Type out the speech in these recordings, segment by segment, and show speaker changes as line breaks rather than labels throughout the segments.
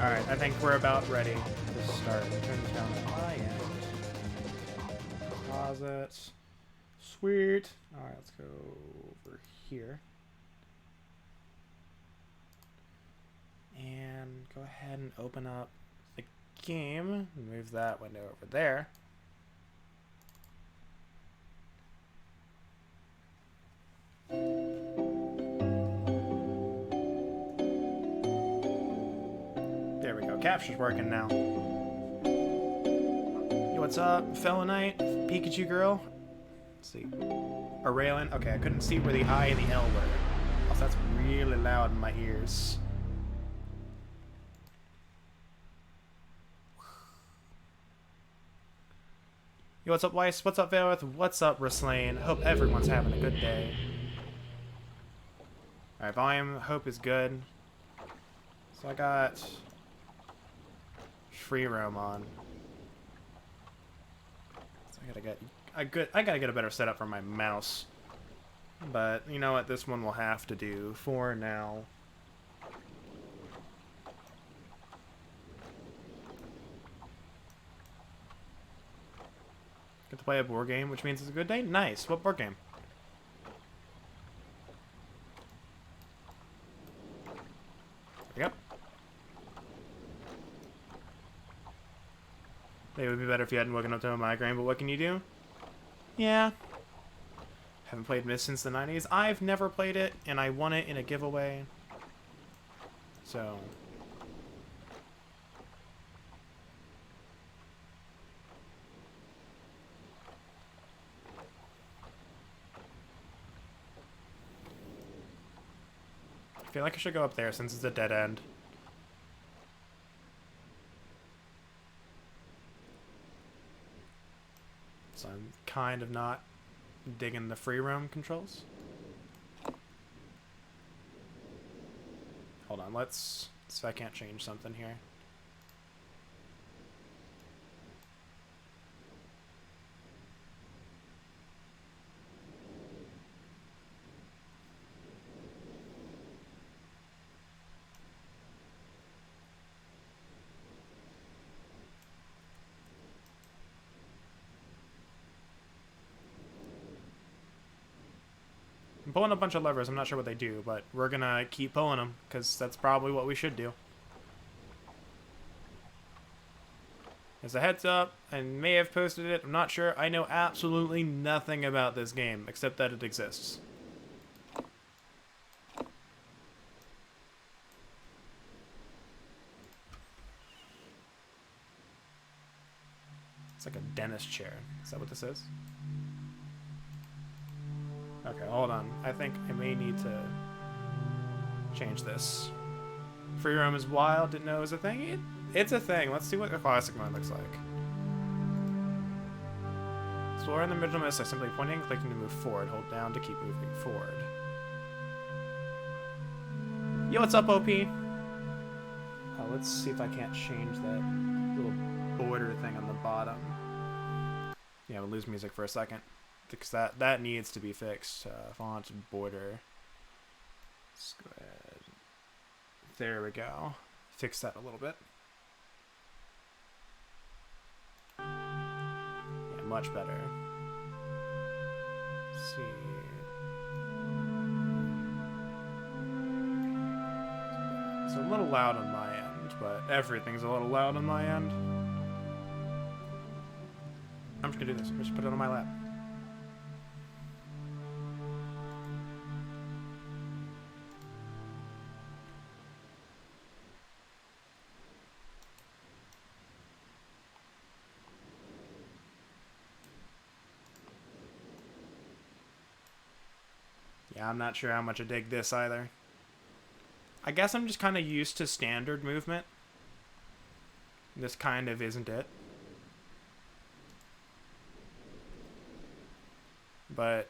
Alright, I think we're about ready to start. Turn this down on my end. Pause it. Sweet. Alright, let's go over here. And go ahead and open up the game. Move that window over there. There we go. Capture's working now. Yo, what's up, Fellow Knight? Pikachu girl? Let's see. Aurelian? Okay, I couldn't see where the I and the L were. Also, that's really loud in my ears. Yo, what's up, Weiss? What's up, Valeth? What's up, Raslane? Hope everyone's having a good day. Alright, volume, hope is good. So I got free roam on. So I gotta get a better setup for my mouse. But you know what, this one will have to do for now. Get to play a board game, which means it's a good day? Nice. What board game? Yep. It would be better if you hadn't woken up to a migraine, but what can you do? Yeah. Haven't played Myst since the 90s. I've never played it, and I won it in a giveaway. So... I feel like I should go up there since it's a dead end. So I'm kind of not digging the free roam controls. Hold on, let's see if I can't change something here. I'm pulling a bunch of levers. I'm not sure what they do, but we're gonna keep pulling them because that's probably what we should do. As a heads up, I may have posted it, I'm not sure. I know absolutely nothing about this game except that it exists. It's like a dentist chair. Is that what this is? Okay, hold on. I think I may need to change this. Free roam is wild. Didn't know it was a thing. It's a thing. Let's see what the classic mode looks like. Explore in the middle Myst by simply pointing and clicking to move forward. Hold down to keep moving forward. Yo, what's up, OP? Oh, let's see if I can't change that little border thing on the bottom. Yeah, we'll lose music for a second. Because that needs to be fixed. Font border. Let's go ahead. There we go. Fix that a little bit. Yeah, much better. Let's see. It's a little loud on my end, but everything's a little loud on my end. I'm just gonna do this. I'm just put it on my lap. Yeah, I'm not sure how much I dig this either. I guess I'm just kind of used to standard movement. This kind of isn't it. But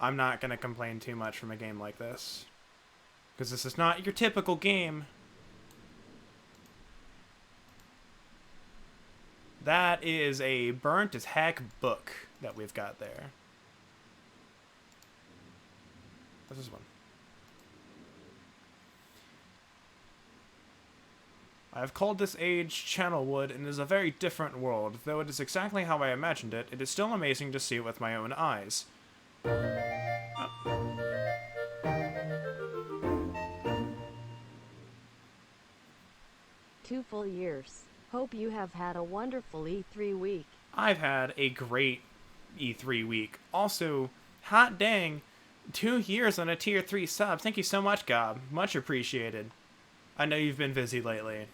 I'm not going to complain too much from a game like this. Because this is not your typical game. That is a burnt as heck book that we've got there. What's this one? I have called this age Channelwood, and it is a very different world. Though it is exactly how I imagined it, it is still amazing to see it with my own eyes.
Two full years. Hope you have had a wonderful E3 week.
I've had a great E3 week. Also, hot dang, 2 years on a tier 3 sub. Thank you so much, Gob. Much appreciated. I know you've been busy lately.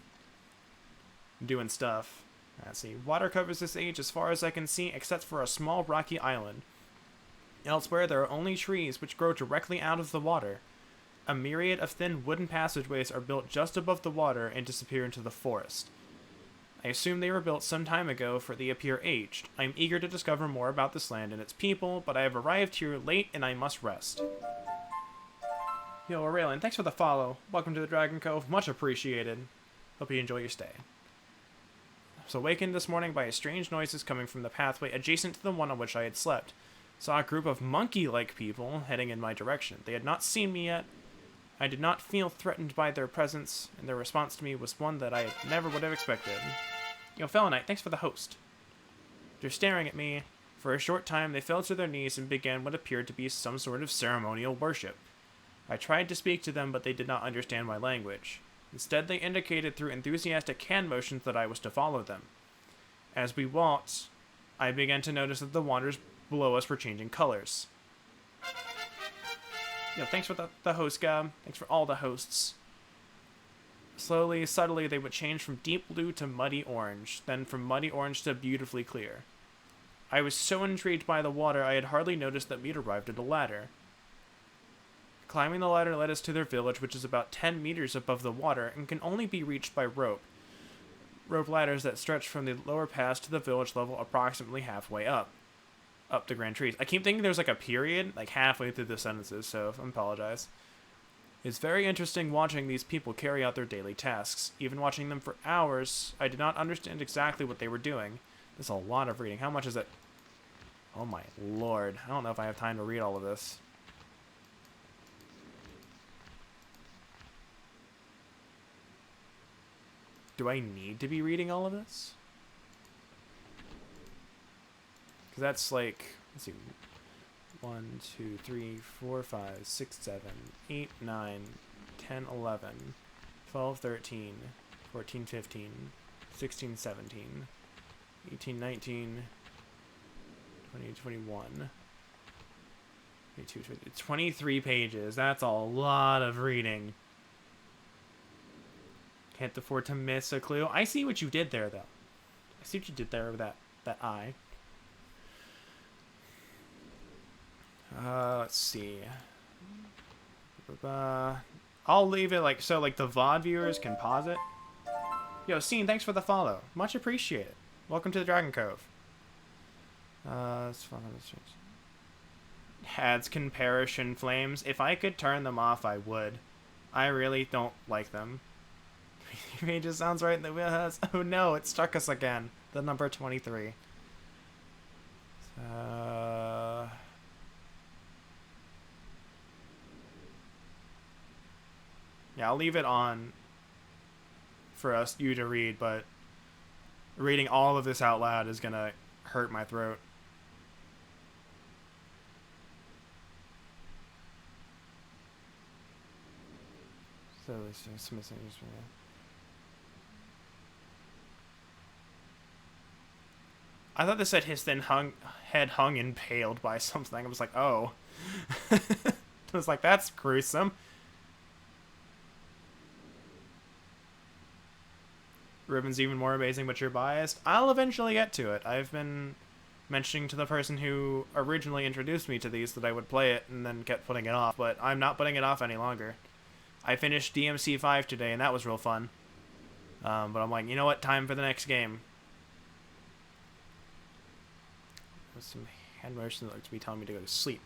Doing stuff. Let's see. Water covers this age as far as I can see, except for a small rocky island. Elsewhere, there are only trees which grow directly out of the water. A myriad of thin wooden passageways are built just above the water and disappear into the forest. I assume they were built some time ago, for they appear aged. I am eager to discover more about this land and its people, but I have arrived here late and I must rest. Yo, Aurelian, thanks for the follow. Welcome to the Dragon Cove. Much appreciated. Hope you enjoy your stay. I was awakened this morning by strange noises coming from the pathway adjacent to the one on which I had slept. Saw a group of monkey-like people heading in my direction. They had not seen me yet. I did not feel threatened by their presence, and their response to me was one that I never would have expected. Yo, Felonite, thanks for the host. They're staring at me. For a short time, they fell to their knees and began what appeared to be some sort of ceremonial worship. I tried to speak to them, but they did not understand my language. Instead, they indicated through enthusiastic hand motions that I was to follow them. As we walked, I began to notice that the waters below us were changing colors. Yo, thanks for the host, Gab. Thanks for all the hosts. Slowly, subtly, they would change from deep blue to muddy orange, then from muddy orange to beautifully clear. I was so intrigued by the water, I had hardly noticed that we'd arrived at a ladder. Climbing the ladder led us to their village, which is about 10 meters above the water and can only be reached by rope. Rope ladders that stretch from the lower pass to the village level approximately halfway up the grand trees. I keep thinking there's like a period, like halfway through the sentences, so I apologize. It's very interesting watching these people carry out their daily tasks. Even watching them for hours, I did not understand exactly what they were doing. There's a lot of reading. How much is it? Oh my lord. I don't know if I have time to read all of this. Do I need to be reading all of this? Because that's like, let's see, 1, 2, 3, 4, 5, 6, 7, 8, 9, 10, 11, 12, 13, 14, 15, 16, 17, 18, 19, 20, 21, 22, 23, 23 pages. That's a lot of reading. Can't afford to miss a clue. I see what you did there, though. I see what you did there with that eye. Let's see. I'll leave it like so, like the VOD viewers can pause it. Yo, Scene, thanks for the follow. Much appreciated. Welcome to the Dragon Cove. It's fun on the streets. Ads can perish in flames. If I could turn them off, I would. I really don't like them. It just sounds right in the wheelhouse. Oh no, it struck us again. The number 23. Yeah, I'll leave it on for you to read, but reading all of this out loud is gonna hurt my throat. So it's missing. I thought this said his thin head hung impaled by something. I was like, oh. I was like, that's gruesome. Ribbon's even more amazing, but you're biased. I'll eventually get to it. I've been mentioning to the person who originally introduced me to these that I would play it and then kept putting it off, but I'm not putting it off any longer. I finished DMC 5 today, and that was real fun. But I'm like, you know what? Time for the next game. There's some hand motion that looks to be telling me to go to sleep.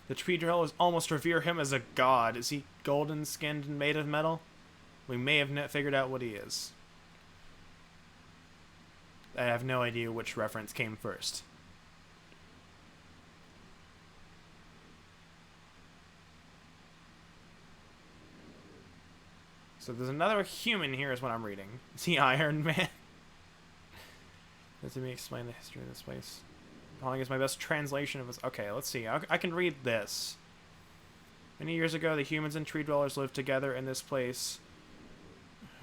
The tree dwellers almost revere him as a god. Is he golden skinned and made of metal? We may have figured out what he is. I have no idea which reference came first. So there's another human here is what I'm reading. Is he Iron Man? Let me explain the history of this place. Following is my best translation of this. Okay, let's see. I can read this. Many years ago, the humans and tree dwellers lived together in this place,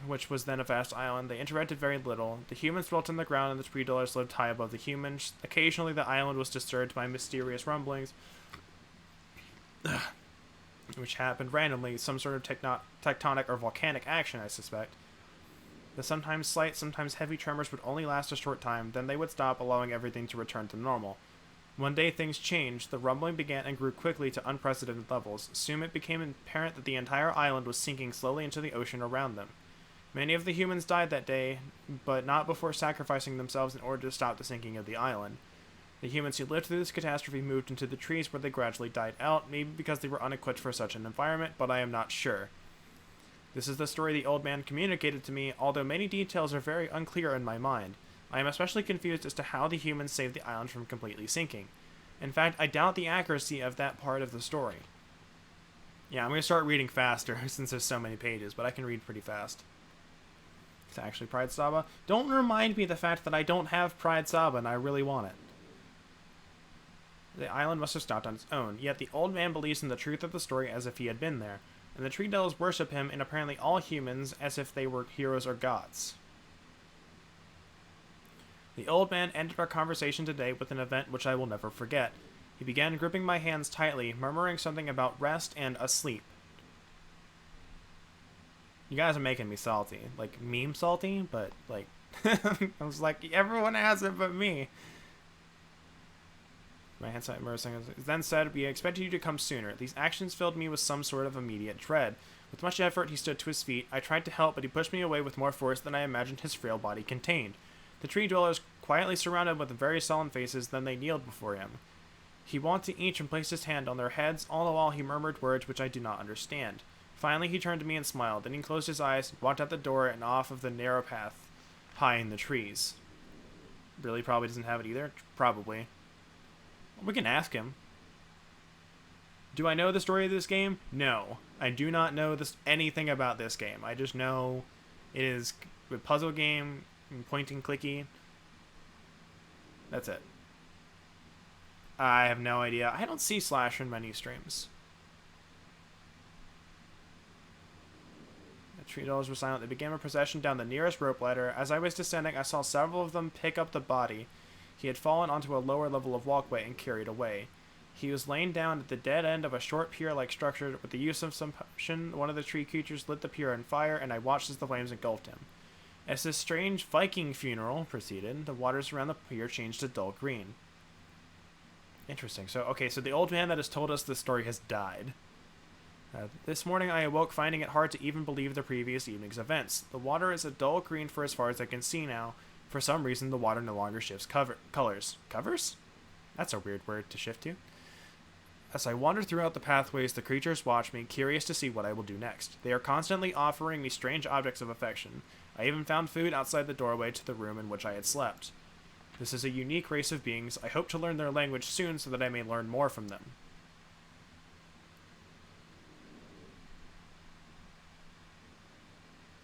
which was then a vast island. They interacted very little. The humans dwelt on the ground, and the tree dwellers lived high above the humans. Occasionally, the island was disturbed by mysterious rumblings, which happened randomly, some sort of tectonic or volcanic action, I suspect. The sometimes slight, sometimes heavy tremors would only last a short time, then they would stop, allowing everything to return to normal. One day things changed, the rumbling began and grew quickly to unprecedented levels. Soon it became apparent that the entire island was sinking slowly into the ocean around them. Many of the humans died that day, but not before sacrificing themselves in order to stop the sinking of the island. The humans who lived through this catastrophe moved into the trees where they gradually died out, maybe because they were unequipped for such an environment, but I am not sure. This is the story the old man communicated to me, although many details are very unclear in my mind. I am especially confused as to how the humans saved the island from completely sinking. In fact, I doubt the accuracy of that part of the story. Yeah, I'm going to start reading faster since there's so many pages, but I can read pretty fast. It's actually Pride Saba. Don't remind me of the fact that I don't have Pride Saba and I really want it. The island must have stopped on its own, yet the old man believes in the truth of the story as if he had been there, and the tree dwellers worship him and apparently all humans as if they were heroes or gods. The old man ended our conversation today with an event which I will never forget. He began gripping my hands tightly, murmuring something about rest and asleep. You guys are making me salty. Like, meme salty, but, like, I was like, everyone has it but me. My hands then said, we expected you to come sooner. These actions filled me with some sort of immediate dread. With much effort, he stood to his feet. I tried to help, but he pushed me away with more force than I imagined his frail body contained. The tree dwellers quietly surrounded with very solemn faces, then they kneeled before him. He walked to each and placed his hand on their heads, all the while he murmured words which I do not understand. Finally, he turned to me and smiled. Then he closed his eyes, walked out the door, and off of the narrow path, high in the trees. Really probably doesn't have it either? Probably. We can ask him. Do I know the story of this game? No. I do not know anything about this game. I just know it is a puzzle game, point and clicky. That's it. I have no idea. I don't see Slash in many streams. The tree dwellers were silent. They began a procession down the nearest rope ladder. As I was descending, I saw several of them pick up the body. He had fallen onto a lower level of walkway and carried away. He was laying down at the dead end of a short pier-like structure. With the use of some potion, one of the tree creatures lit the pier on fire, and I watched as the flames engulfed him. As this strange Viking funeral proceeded, the waters around the pier changed to dull green. Interesting. So the old man that has told us this story has died. This morning I awoke finding it hard to even believe the previous evening's events. The water is a dull green for as far as I can see now. For some reason, the water no longer shifts colors. Covers? That's a weird word to shift to. As I wander throughout the pathways, the creatures watch me, curious to see what I will do next. They are constantly offering me strange objects of affection. I even found food outside the doorway to the room in which I had slept. This is a unique race of beings. I hope to learn their language soon so that I may learn more from them.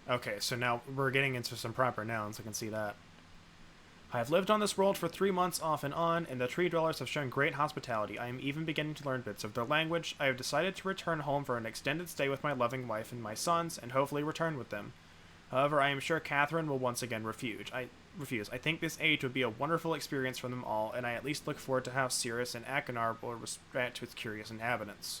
Okay, so now we're getting into some proper nouns. I can see that. I have lived on this world for 3 months off and on, and the tree dwellers have shown great hospitality. I am even beginning to learn bits of their language. I have decided to return home for an extended stay with my loving wife and my sons, and hopefully return with them. However, I am sure Catherine will once again refuse. I think this age would be a wonderful experience for them all, and I at least look forward to how Cirrus and Achenar will respond to its curious inhabitants.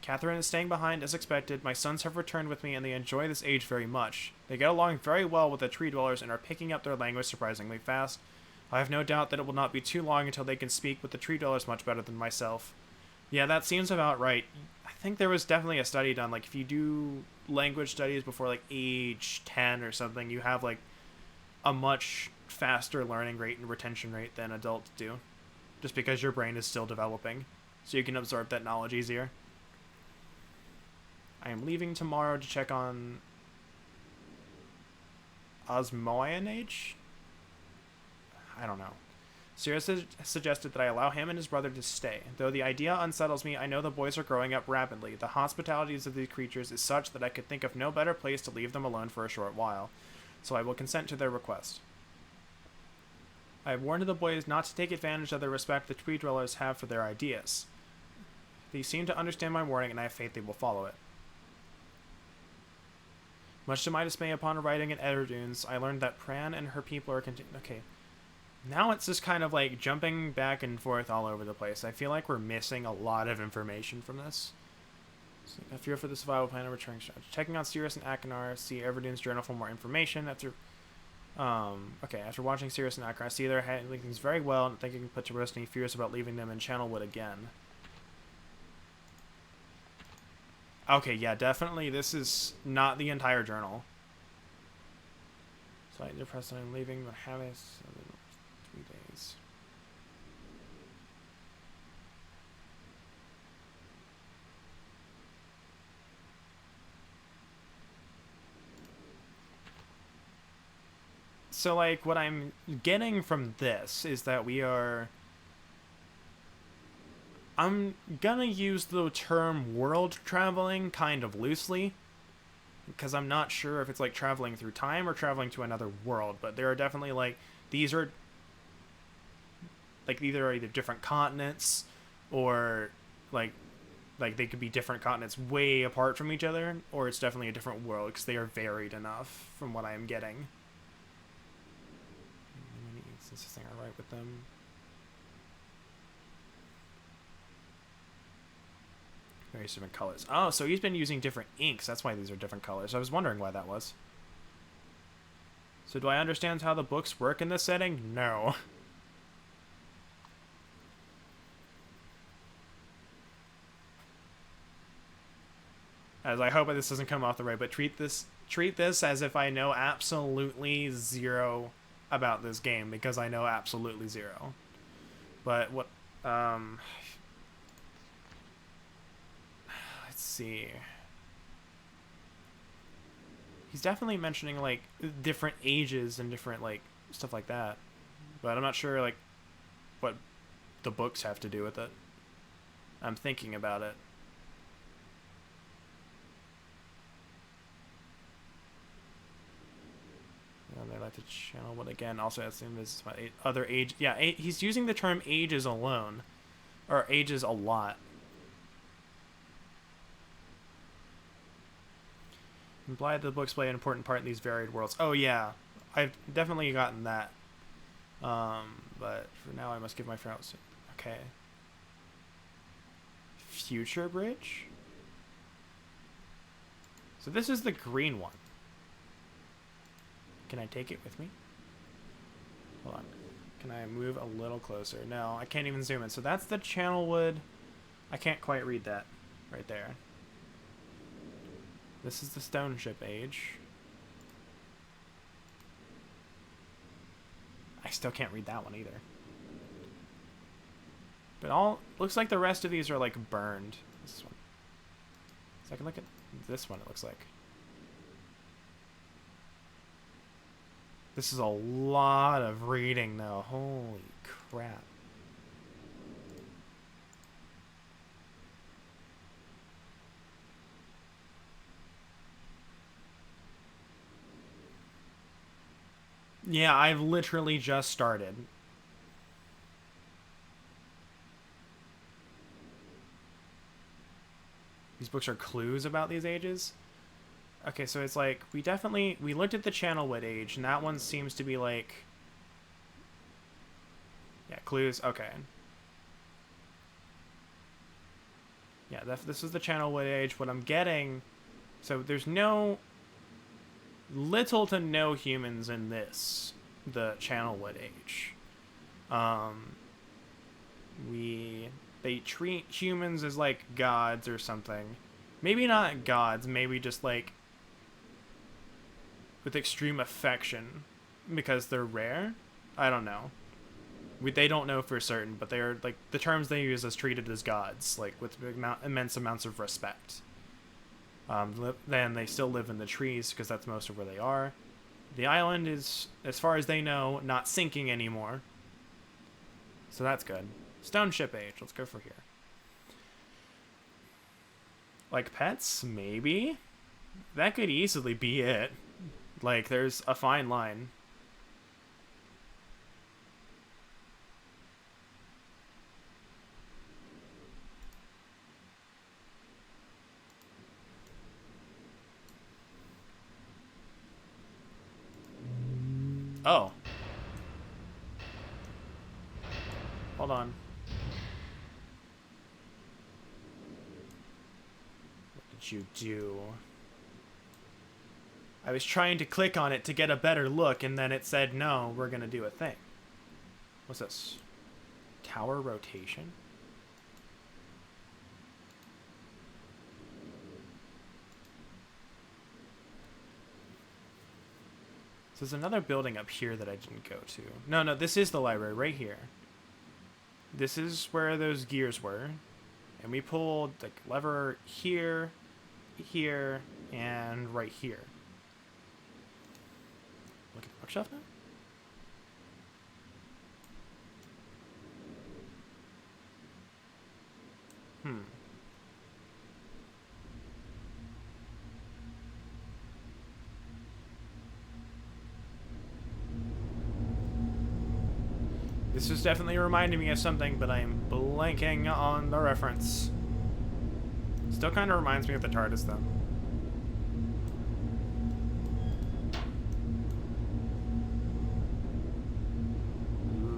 Catherine is staying behind as expected. My sons have returned with me and they enjoy this age very much. They get along very well with the tree dwellers and are picking up their language surprisingly fast. I have no doubt that it will not be too long until they can speak with the tree dwellers much better than myself. Yeah, that seems about right. I think there was definitely a study done, like if you do language studies before like age 10 or something, you have like a much faster learning rate and retention rate than adults do. Just because your brain is still developing. So you can absorb that knowledge easier. I am leaving tomorrow to check on Osmoianage? I don't know. Sirius has suggested that I allow him and his brother to stay. Though the idea unsettles me, I know the boys are growing up rapidly. The hospitalities of these creatures is such that I could think of no better place to leave them alone for a short while. So I will consent to their request. I have warned the boys not to take advantage of the respect the tree dwellers have for their ideas. They seem to understand my warning, and I have faith they will follow it. Much to my dismay, upon arriving in Etterdunes, I learned that Pran and her people are okay. Now it's just kind of like jumping back and forth all over the place. I feel like we're missing a lot of information from this. So I fear for the survival plan and returning. Checking on Sirius and Akanar, see Everdune's journal for more information. After watching Sirius and Akanar, I see they're handling things very well and think I can put to rest any fears about leaving them in Channelwood again. Okay, yeah, definitely this is not the entire journal. Slightly depressed that I'm leaving, but have it 3 days. So, like, what I'm getting from this is that I'm gonna use the term world traveling kind of loosely, because I'm not sure if it's like traveling through time or traveling to another world, but there are definitely like these are like either different continents or like they could be different continents way apart from each other, or it's definitely a different world because they are varied enough from what I am getting. Since this thing I write with them. Various different colors. Oh, so he's been using different inks. That's why these are different colors. I was wondering why that was. So do I understand how the books work in this setting? No. As I hope this doesn't come off the right, but treat this as if I know absolutely zero about this game, because I know absolutely zero. But what let's see. He's definitely mentioning like different ages and different like stuff like that, but I'm not sure like what the books have to do with it. I'm thinking about it. And they like to channel what again? Also, I assume this is my other age. Yeah, he's using the term ages alone, or ages a lot. Implied that the books play an important part in these varied worlds. Oh yeah, I've definitely gotten that. But for now I must give my friend. Okay. Future Bridge? So this is the green one. Can I take it with me? Hold on. Can I move a little closer? No, I can't even zoom in. So that's the Channelwood. I can't quite read that right there. This is the Stone Ship Age. I still can't read that one either. But all looks like the rest of these are like burned. This one. So I can look at this one, it looks like. This is a lot of reading though. Holy crap. Yeah, I've literally just started. These books are clues about these ages. Okay, so it's like, we looked at the Channelwood age, and that one seems to be like, yeah, clues, okay. Yeah, this is the Channelwood age. What I'm getting, so there's little to no humans in this, the Channelwood age. They treat humans as like gods or something. Maybe not gods, maybe just like with extreme affection because they're rare. I don't know. They don't know for certain, but they are like the terms they use is treated as gods, like with immense amounts of respect. Then they still live in the trees because that's most of where they are. The island is, as far as they know, not sinking anymore. So that's good. Stone ship age. Let's go for here. Like pets? Maybe? That could easily be it. Like, there's a fine line. Oh. Hold on. What did you do? I was trying to click on it to get a better look, and then it said, no, we're going to do a thing. What's this? Tower rotation? So there's another building up here that I didn't go to. No, this is the library right here. This is where those gears were. And we pulled the lever here, here, and right here. Look at the bookshelf now? This is definitely reminding me of something, but I am blanking on the reference. Still kind of reminds me of the TARDIS, though.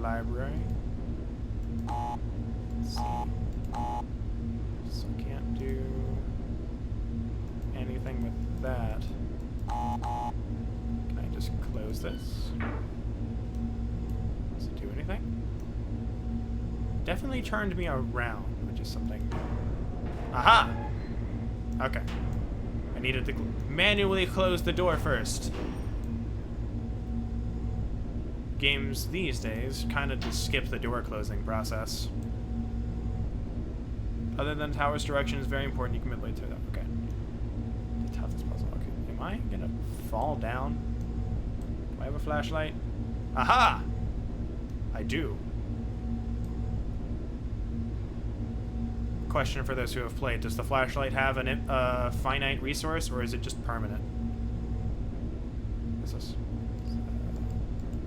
Library. Let's see. So can't do anything with that. Can I just close this? Does it do anything? Definitely turned me around, which is something. Aha! Okay. I needed to manually close the door first. Games these days kind of just skip the door closing process. Other than tower's direction is very important, you can manipulate through that. Okay. The toughest puzzle. Okay. Am I gonna fall down? Do I have a flashlight? Aha! I do. Question for those who have played: does the flashlight have a finite resource, or is it just permanent? This is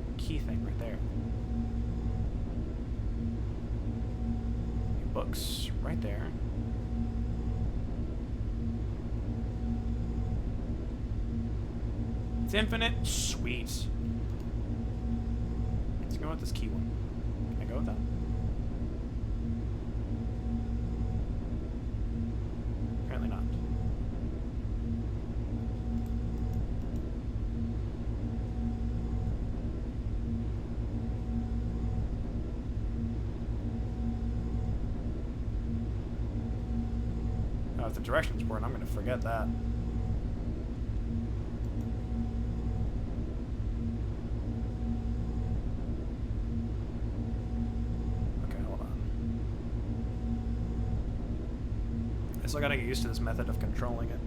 a key thing right there. Books right there. It's infinite. Sweet. Let's go with this key one. Can I go with that? Apparently not. Oh, if the directions board, I'm going to forget that. I still gotta get used to this method of controlling it.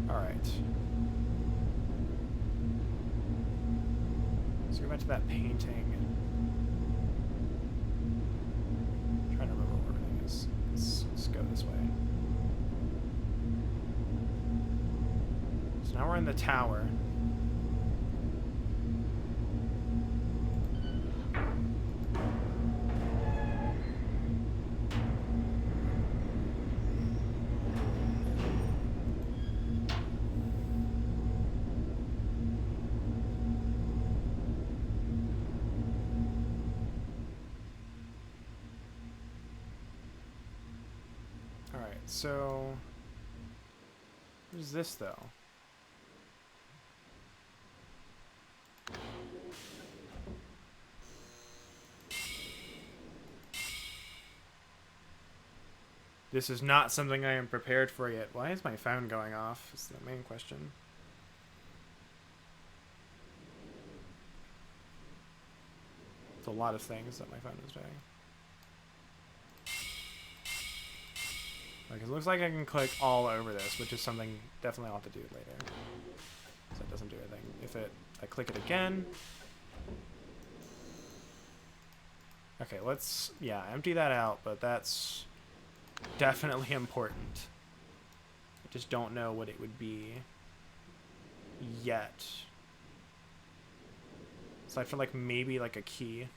Alright. Let's go back to that painting. I'm trying to remember where everything is. Let's go this way. So now we're in the tower. So, what is this though? This is not something I am prepared for yet. Why is my phone going off? Is the main question. It's a lot of things that my phone is doing. Because it looks like I can click all over this, which is something definitely I'll have to do later. So it doesn't do anything. If I click it again. Okay, let's, yeah, empty that out, but that's definitely important. I just don't know what it would be yet. Aside from like maybe like a key.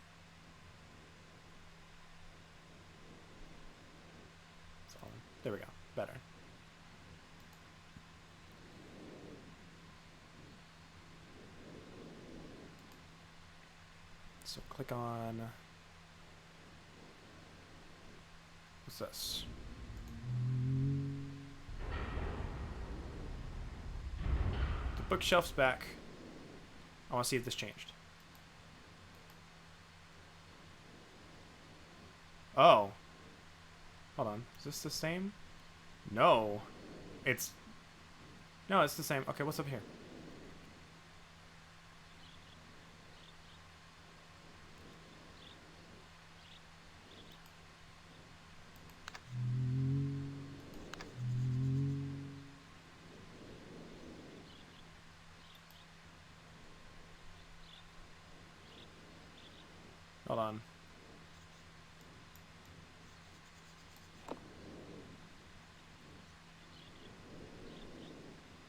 So there we go. Better. So click on, what's this? The bookshelf's back. I want to see if this changed. Oh. Hold on. Is this the same? No. No, it's the same. Okay, what's up here? Hold on.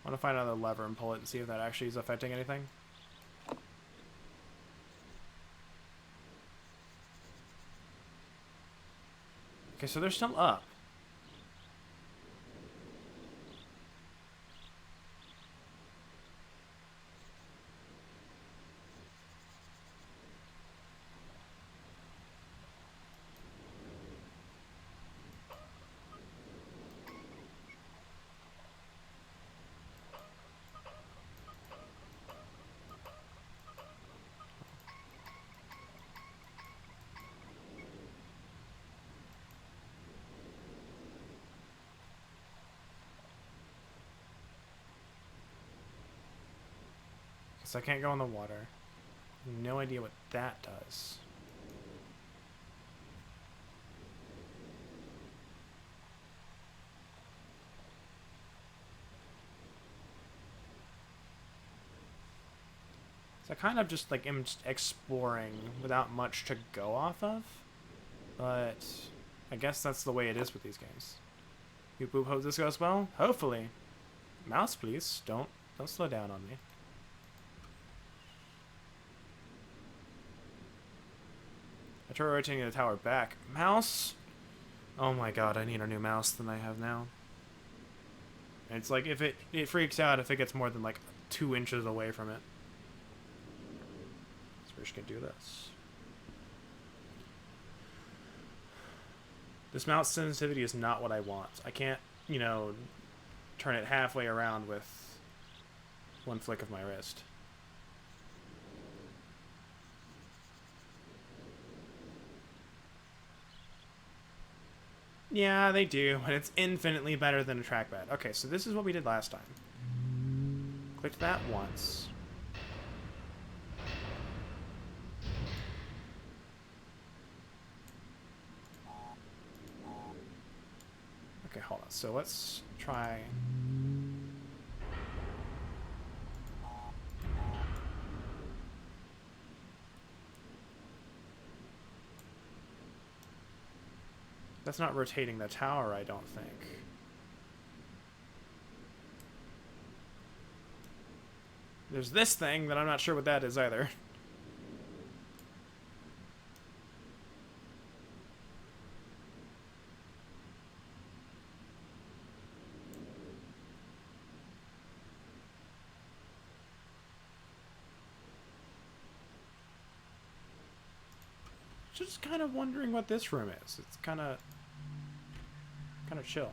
I want to find another lever and pull it and see if that actually is affecting anything. Okay, so they're still up. So I can't go in the water. No idea what that does. So I kind of just like am just exploring without much to go off of. But I guess that's the way it is with these games. You boop, hope this goes well? Hopefully. Mouse, please. Don't slow down on me. I try rotating the tower back. Mouse? Oh my god, I need a new mouse than I have now. And it's like if it freaks out if it gets more than like 2 inches away from it. So we're just gonna do this. This mouse sensitivity is not what I want. I can't, you know, turn it halfway around with one flick of my wrist. Yeah, they do, and it's infinitely better than a trackpad. Okay, so this is what we did last time. Clicked that once. Okay, hold on. So let's try... That's not rotating the tower, I don't think. There's this thing that I'm not sure what that is either. Just kind of wondering what this room is. It's kind of chill.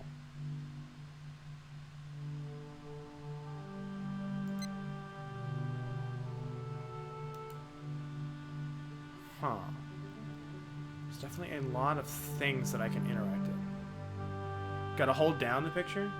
Huh. There's definitely a lot of things that I can interact in. Gotta hold down the picture?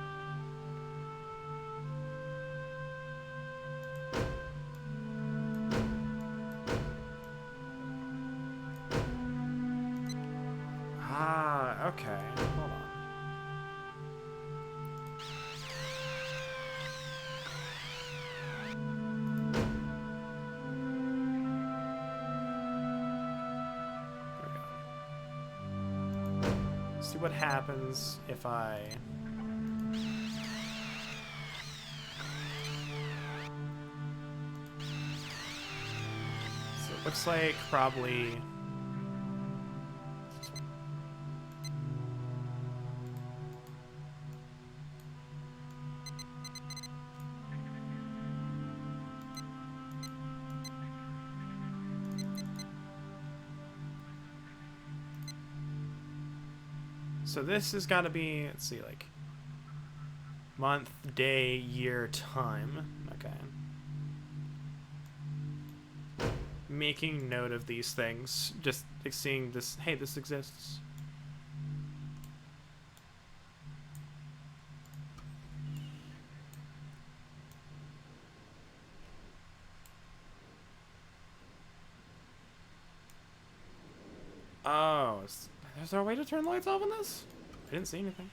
see what happens if I... So it looks like probably... So this has got to be, let's see, like, month, day, year, time. Okay. Making note of these things. Just like, seeing this, hey, this exists. Oh, is there a way to turn the lights off on this? I didn't see anything.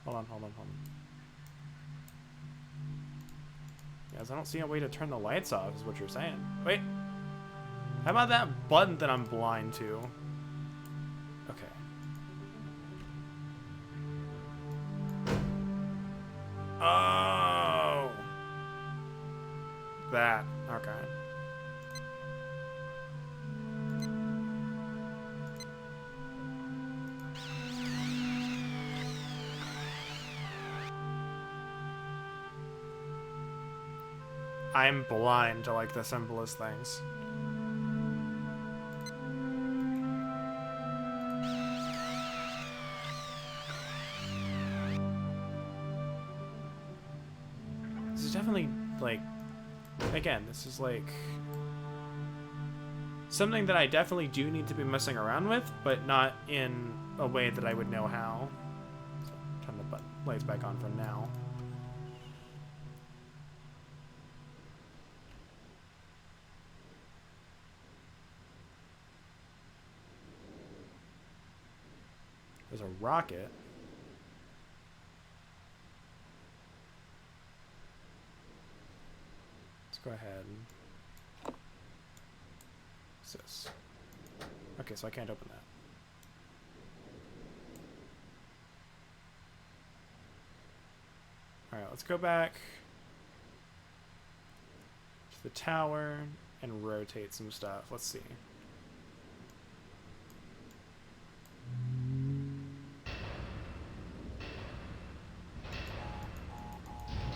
Hold on. Guys, I don't see a way to turn the lights off, is what you're saying. Wait. How about that button that I'm blind to? Okay. Oh! That. Okay. I'm blind to, like, the simplest things. This is definitely, like, again, this is, like, something that I definitely do need to be messing around with, but not in a way that I would know how. So, turn the lights back on for now. There's a rocket. Let's go ahead. What's this? Okay, so I can't open that. Alright, let's go back to the tower and rotate some stuff. Let's see.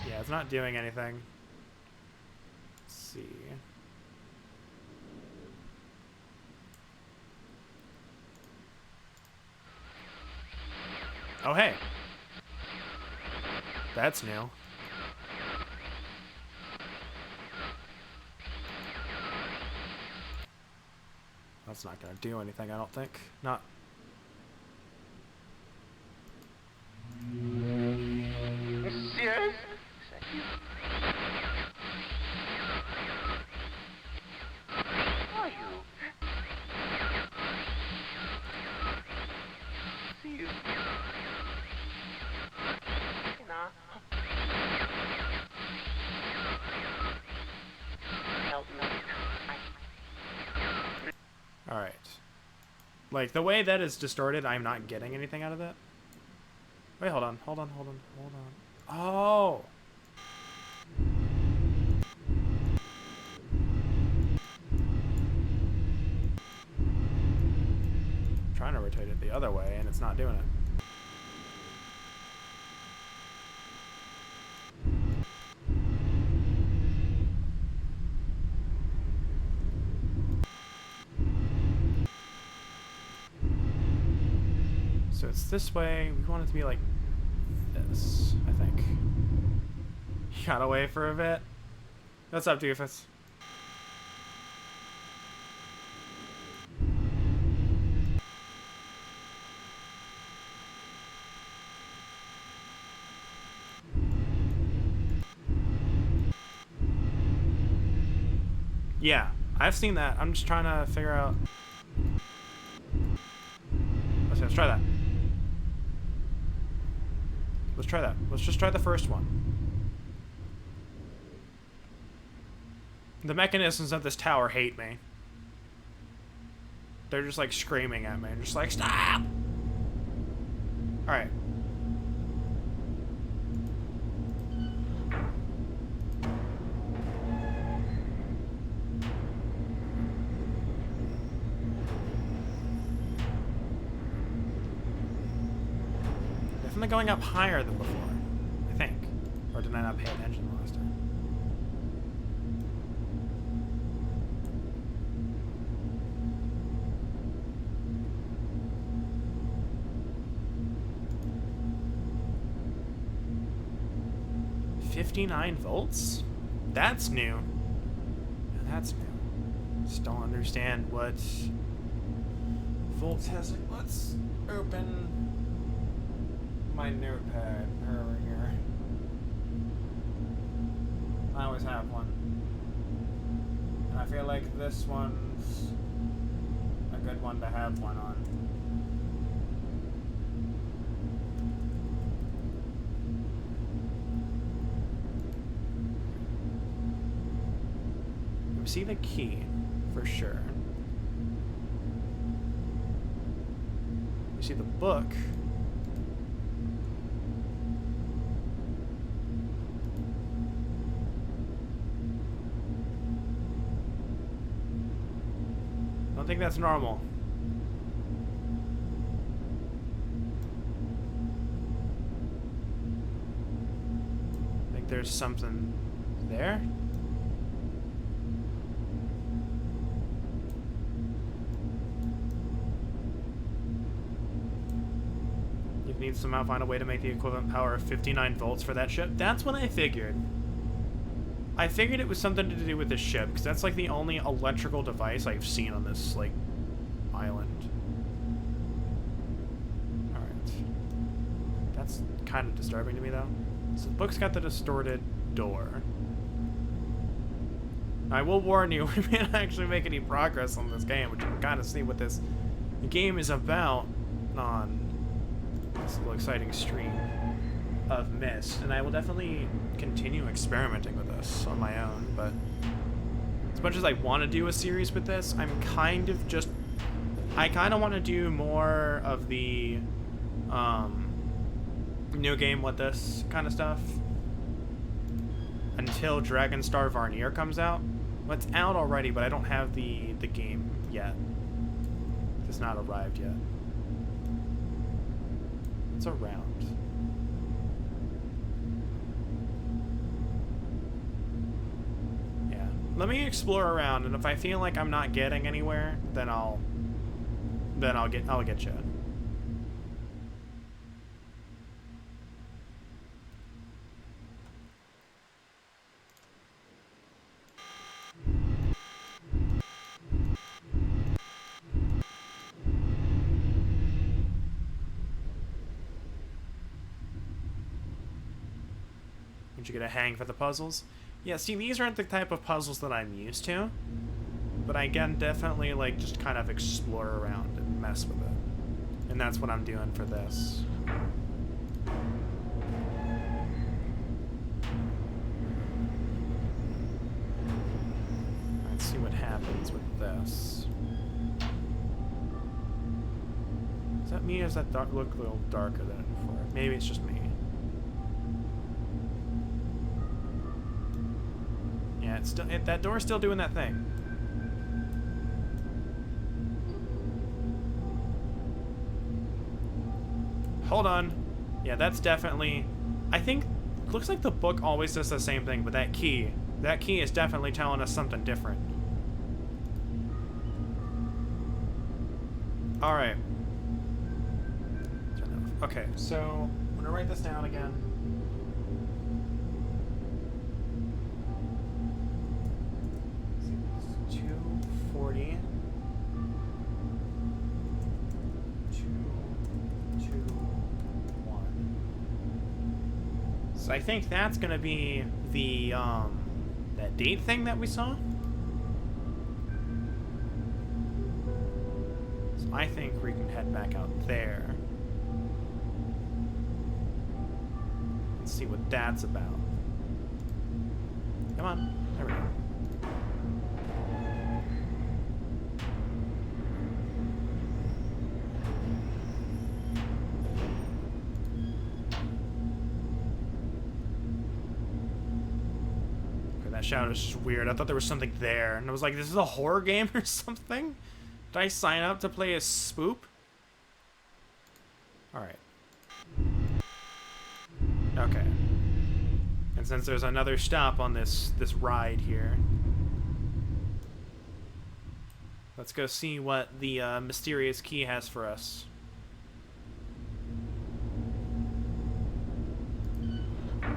Yeah, it's not doing anything. Let's see. Oh, hey. That's new. That's not gonna do anything, I don't think. Not...
Monsieur? Are you? See you. Nah. Help me.
Alright. Like, the way that is distorted, I'm not getting anything out of it. Wait, hold on. Oh! I'm trying to rotate it the other way, and it's not doing it. So it's this way. We want it to be like this, I think. You gotta wait for a bit. What's up, Doofus? Yeah, I've seen that. I'm just trying to figure out... Let's try that. Let's try that. Let's just try the first one. The mechanisms of this tower hate me. They're just like screaming at me. Just like, stop! Alright. Definitely going up higher than before, I think. Or did I not pay attention last time? $59 volts? That's new. Yeah, that's new. Just don't understand what volts has. Let's open my notepad over here. I always have one. And I feel like this one's a good one to have one on. We see the key, for sure. We see the book. I think that's normal. I think there's something there. You need to somehow find a way to make the equivalent power of 59 volts for that ship. That's what I figured. I figured it was something to do with this ship, because that's like the only electrical device I've seen on this, like, island. Alright. That's kind of disturbing to me, though. So the book's got the distorted door. I will warn you, we may not actually make any progress on this game, but you can kind of see what this game is about on this little exciting stream of Myst, and I will definitely continue experimenting with this on my own, but as much as I want to do a series with this, I'm kind of just, I kind of want to do more of the new game with this kind of stuff until Dragon Star Varnier comes out. Well, it's out already, but I don't have the game yet. It's not arrived yet. It's around. Let me explore around, and if I feel like I'm not getting anywhere, then I'll get you. Did you get a hang for the puzzles? Yeah, see, these aren't the type of puzzles that I'm used to, but I can definitely, like, just kind of explore around and mess with it. And that's what I'm doing for this. Let's see what happens with this. Is that me, or does that look a little darker than before? Maybe it's just me. Yeah, it's still, that door's still doing that thing. Hold on. Yeah, that's definitely... I think... Looks like the book always does the same thing, but that key is definitely telling us something different. Alright. Okay, so... I'm gonna write this down again. So I think that's gonna be the that date thing that we saw. So I think we can head back out there and see what that's about. Come on, there we go. That shadow is just weird. I thought there was something there, and I was like, "This is a horror game or something." Did I sign up to play a spoop? All right. Okay. And since there's another stop on this ride here, let's go see what the mysterious key has for us. Like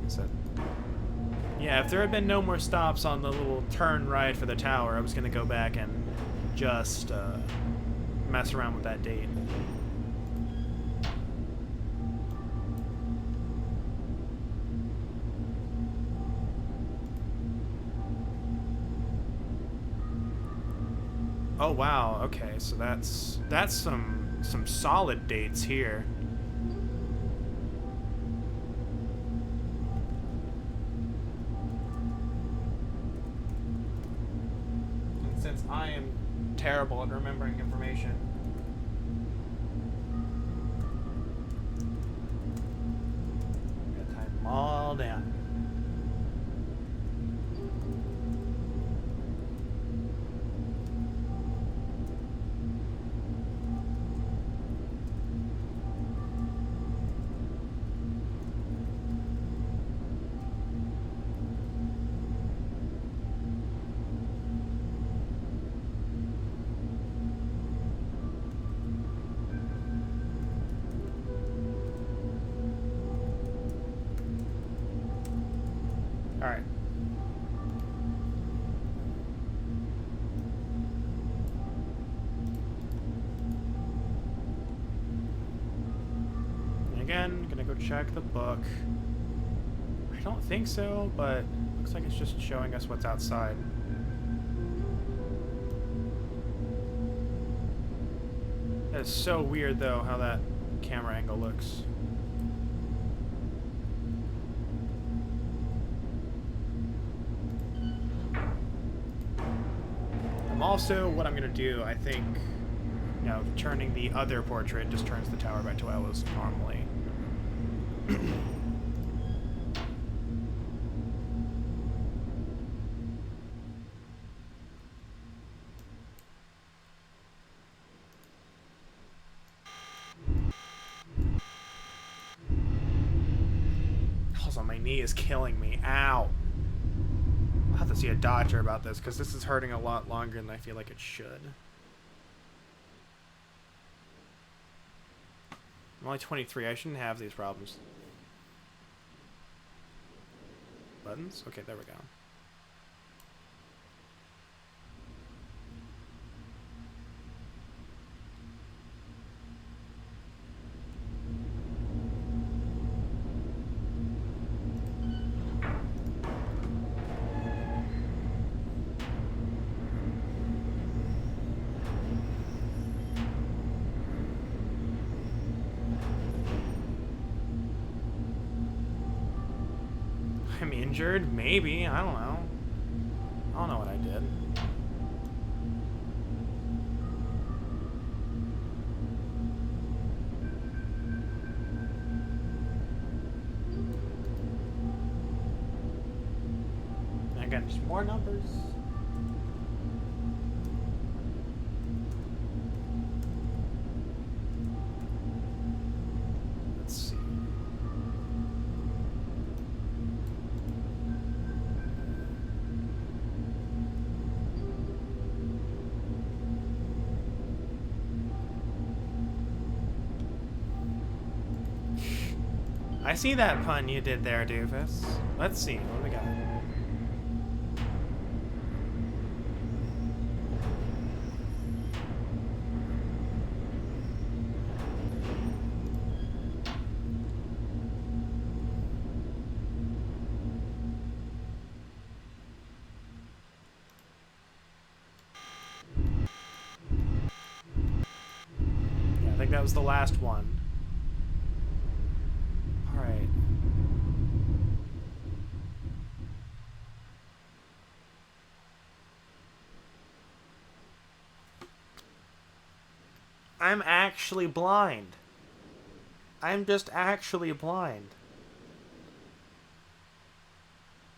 I said. Yeah, if there had been no more stops on the little turn right for the tower, I was gonna go back and just mess around with that date. Oh wow, okay, so that's some solid dates here. And since I am terrible at remembering information, I'm gonna type them all down. Alright. And again, gonna go check the book. I don't think so, but looks like it's just showing us what's outside. That is so weird, though, how that camera angle looks. Also, what I'm going to do, I think, you know, turning the other portrait just turns the tower back to what it was normally. Also, my knee is killing me. Ow. I'll have to see a doctor about this, because this is hurting a lot longer than I feel like it should. I'm only 23. I shouldn't have these problems. Buttons? Okay, there we go. I'm injured? Maybe. I don't know. I don't know what I did. Again, just more numbers. Let's see. I see that pun you did there, Doofus. Let's see, what do we got? Yeah, I think that was the last one. Alright. I'm actually blind. I'm just actually blind.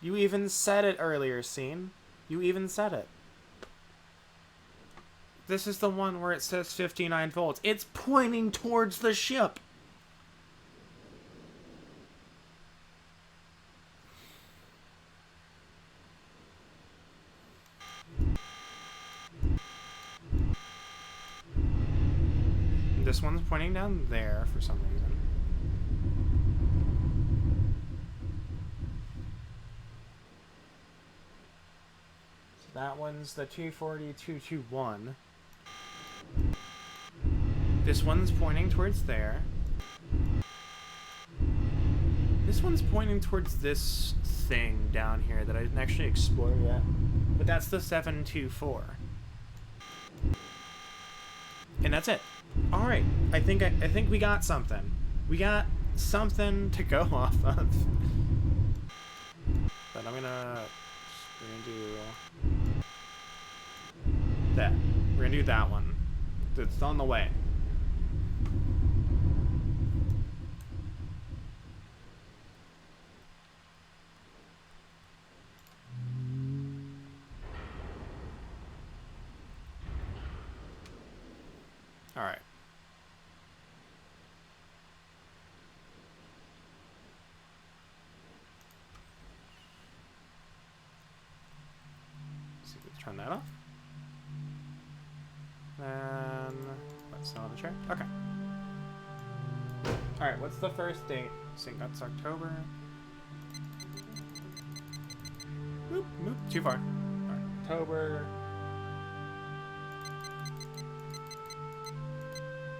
You even said it earlier, Scene. You even said it. This is the one where it says 59 volts. It's pointing towards the ship. This one's pointing down there for some reason. So that one's the 240-221. This one's pointing towards there. This one's pointing towards this thing down here that I didn't actually explore yet. But that's the 724. And that's it. Alright, I think we got something. We got something to go off of. But we're gonna do that. We're gonna do that one. It's on the way. Alright. Let's turn that off. Then let's not the chair. Okay. Alright, what's the first date? I think that's October. Boop, boop, too far. Alright, October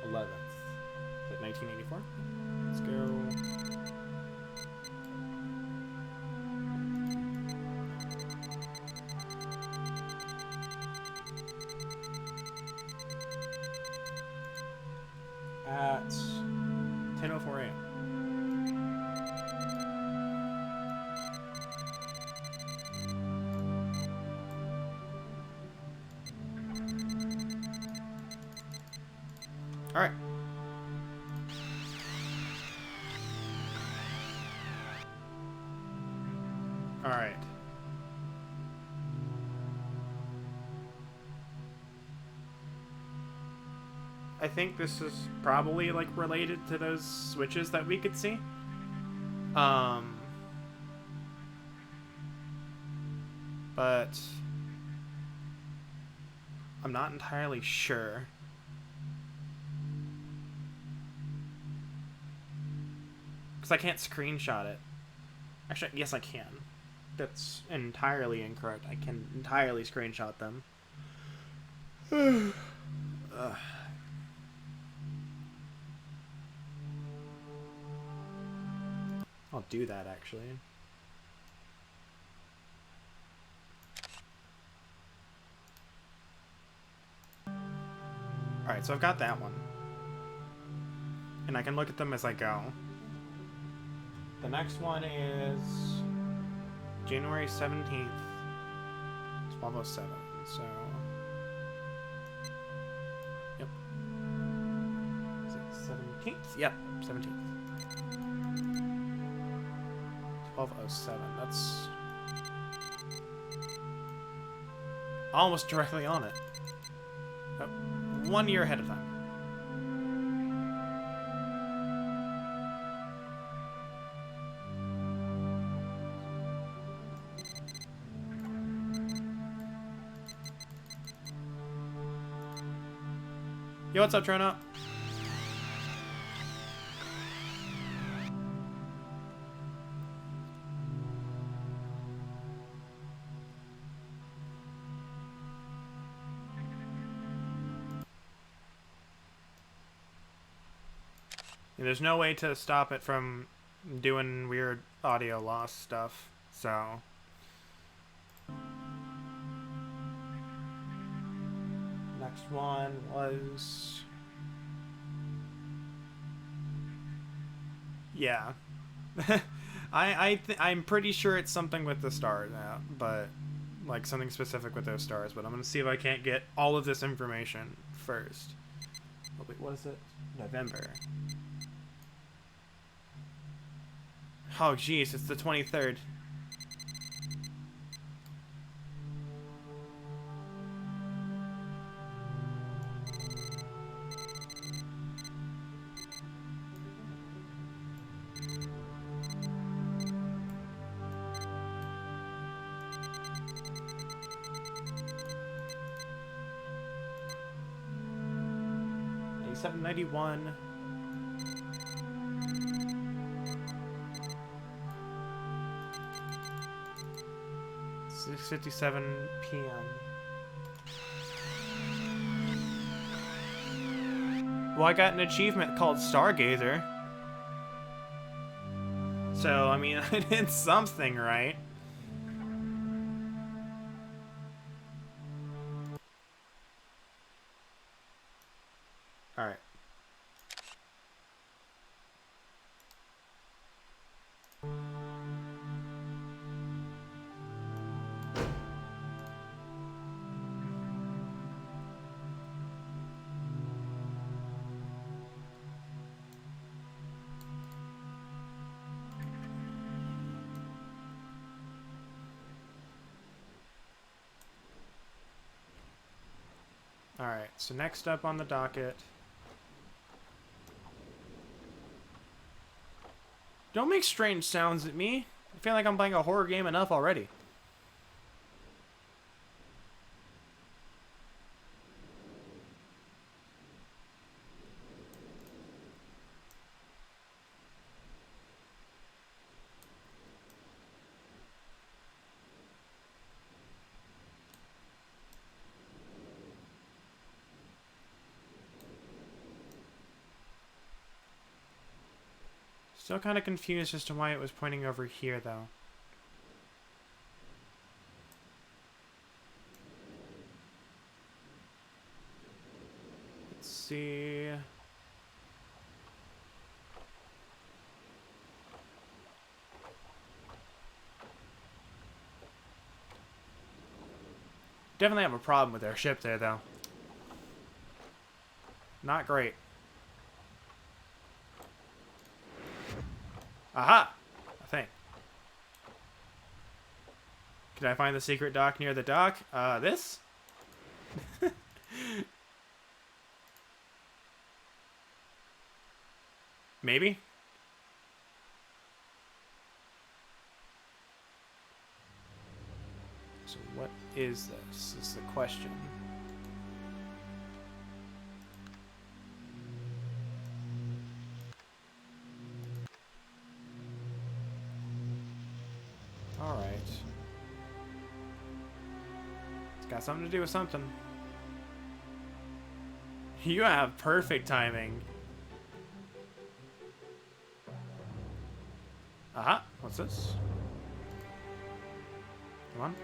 11th. Is it 1984? Let's go. At 10:04 a.m. All right. All right. I think this is probably like related to those switches that we could see. But I'm not entirely sure. Because I can't screenshot it. Actually, yes I can. That's entirely incorrect. I can entirely screenshot them. I'll do that, actually. Alright, so I've got that one. And I can look at them as I go. The next one is January 17th. 12:07, so... Yep. Is it 17th? Yep, 17th. 12:07. That's almost directly on it. Oh, 1 year ahead of time. Yo, what's up, Trona? There's no way to stop it from doing weird audio loss stuff, so... Next one was... Yeah. I'm pretty sure it's something with the stars now, but... Like, something specific with those stars, but I'm gonna see if I can't get all of this information first. Oh, wait, what is it? November. Oh, jeez, it's the 23rd. 5791. $6:57 p.m. Well, I got an achievement called Stargazer. So, I mean, I did something right. Alright. Alright, so next up on the docket. Don't make strange sounds at me. I feel like I'm playing a horror game enough already. Still kind of confused as to why it was pointing over here, though. Let's see. Definitely have a problem with their ship there, though. Not great. Aha! I think. Can I find the secret dock near the dock? This? Maybe? So what is this? Is the question. Alright. It's got something to do with something. You have perfect timing. Aha! What's this? Come on.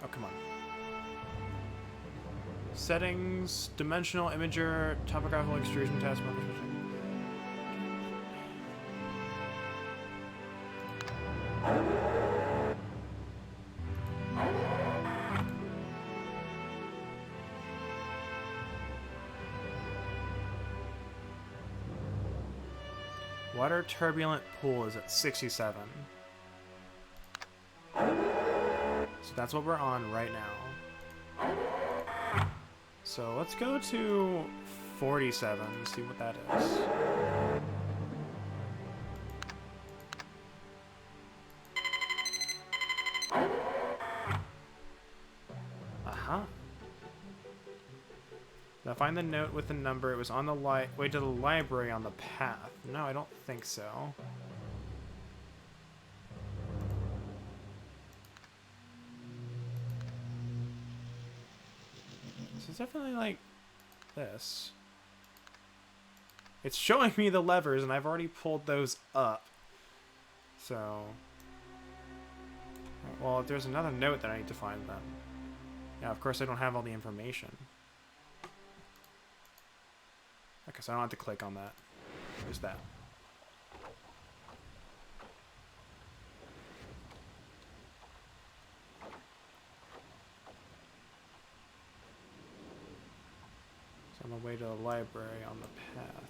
Oh, come on. Settings, dimensional imager, topographical extrusion test. Water turbulent pool is at 67. So that's what we're on right now. So let's go to 47 and see what that is. Uh-huh. Did I find the note with the number? It was on the way to the library on the path. No, I don't think so. This is definitely like this. It's showing me the levers, and I've already pulled those up. So... well, if there's another note that I need to find then. Yeah, of course I don't have all the information. Okay, so I don't have to click on that. There's that. So on the way to the library on the path.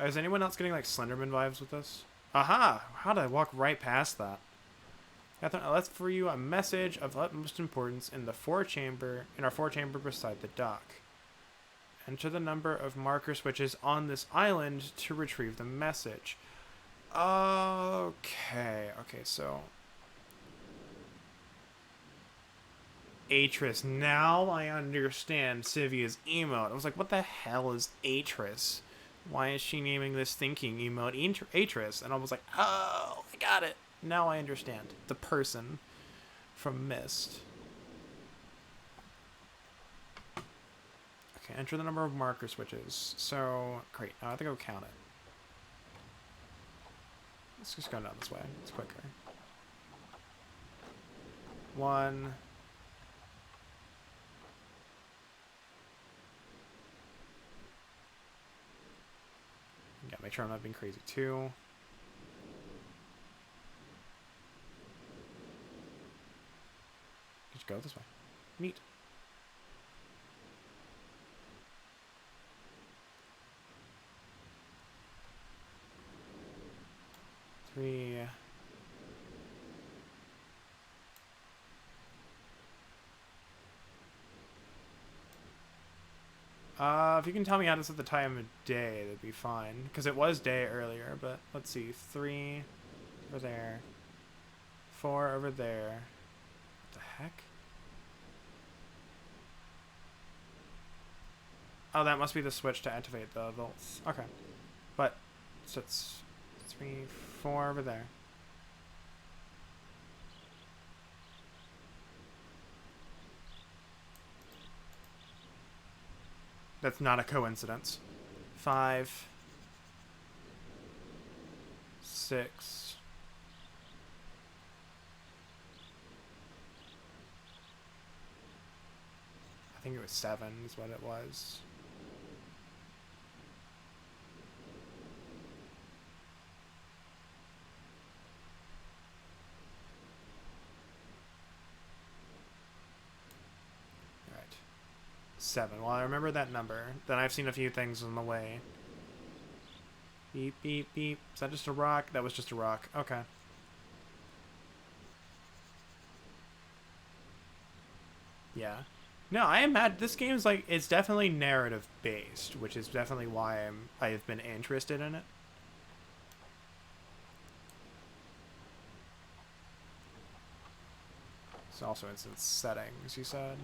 Is anyone else getting like Slenderman vibes with this? Aha! How did I walk right past that? That's for you a message of utmost importance in our four chamber beside the dock. Enter the number of marker switches on this island to retrieve the message. Okay, so Atris. Now I understand Sivia's emote. I was like, what the hell is Atris? Why is she naming this thinking emote Atris? And I was like, oh, I got it. Now I understand. The person from Myst. Okay, enter the number of marker switches. So, great. Now I have to go count it. Let's just go down this way. It's quicker. 1. Gotta make sure I'm not being crazy. 2. Just go this way. Neat. 3. If you can tell me how to set the time of day, that'd be fine. Because it was day earlier, but let's see. 3 over there. 4 over there. What the heck? Oh, that must be the switch to activate the volts. Okay. But, so it's 3, 4 over there. That's not a coincidence. 5, 6. I think it was 7 is what it was. Alright. 7. Well, I remember that number. Then I've seen a few things on the way. Beep, beep, beep. Is that just a rock? That was just a rock. Okay. Yeah. No, I imagine this game's like, it's definitely narrative based, which is definitely why I've been interested in it. It's also instance settings, you said.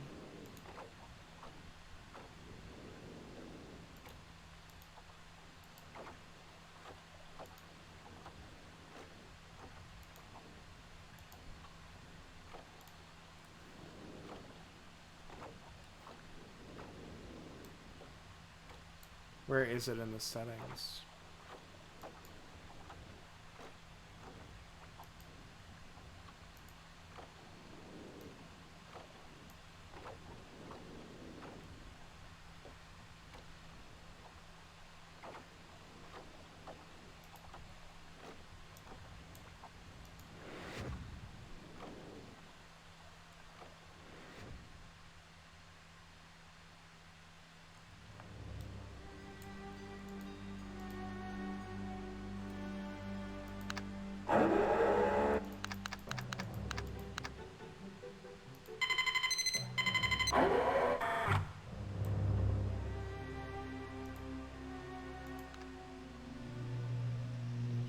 Where is it in the settings?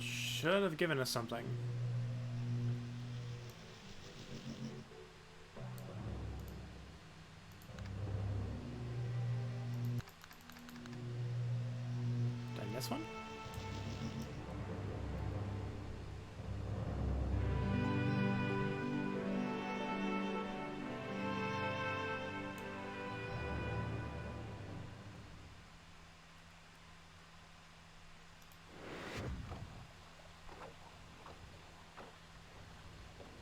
Should have given us something. Did I miss one?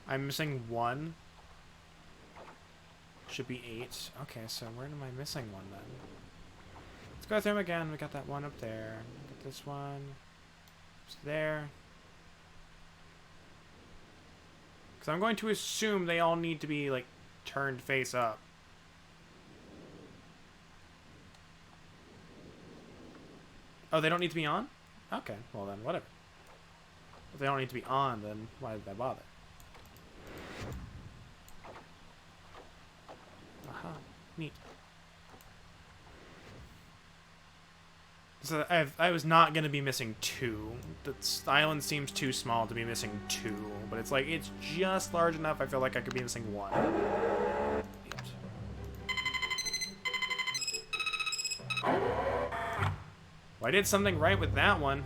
I'm missing 1. Should be 8. Okay, so where am I missing 1 then? Let's go through them again. We got that 1 up there. Got this one. It's there. Because I'm going to assume they all need to be, like, turned face up. Oh, they don't need to be on? Okay, well then, whatever. If they don't need to be on, then why did I bother? Aha, neat. So I was not going to be missing 2. The island seems too small to be missing 2, but it's like, it's just large enough I feel like I could be missing 1. Neat. I did something right with that one.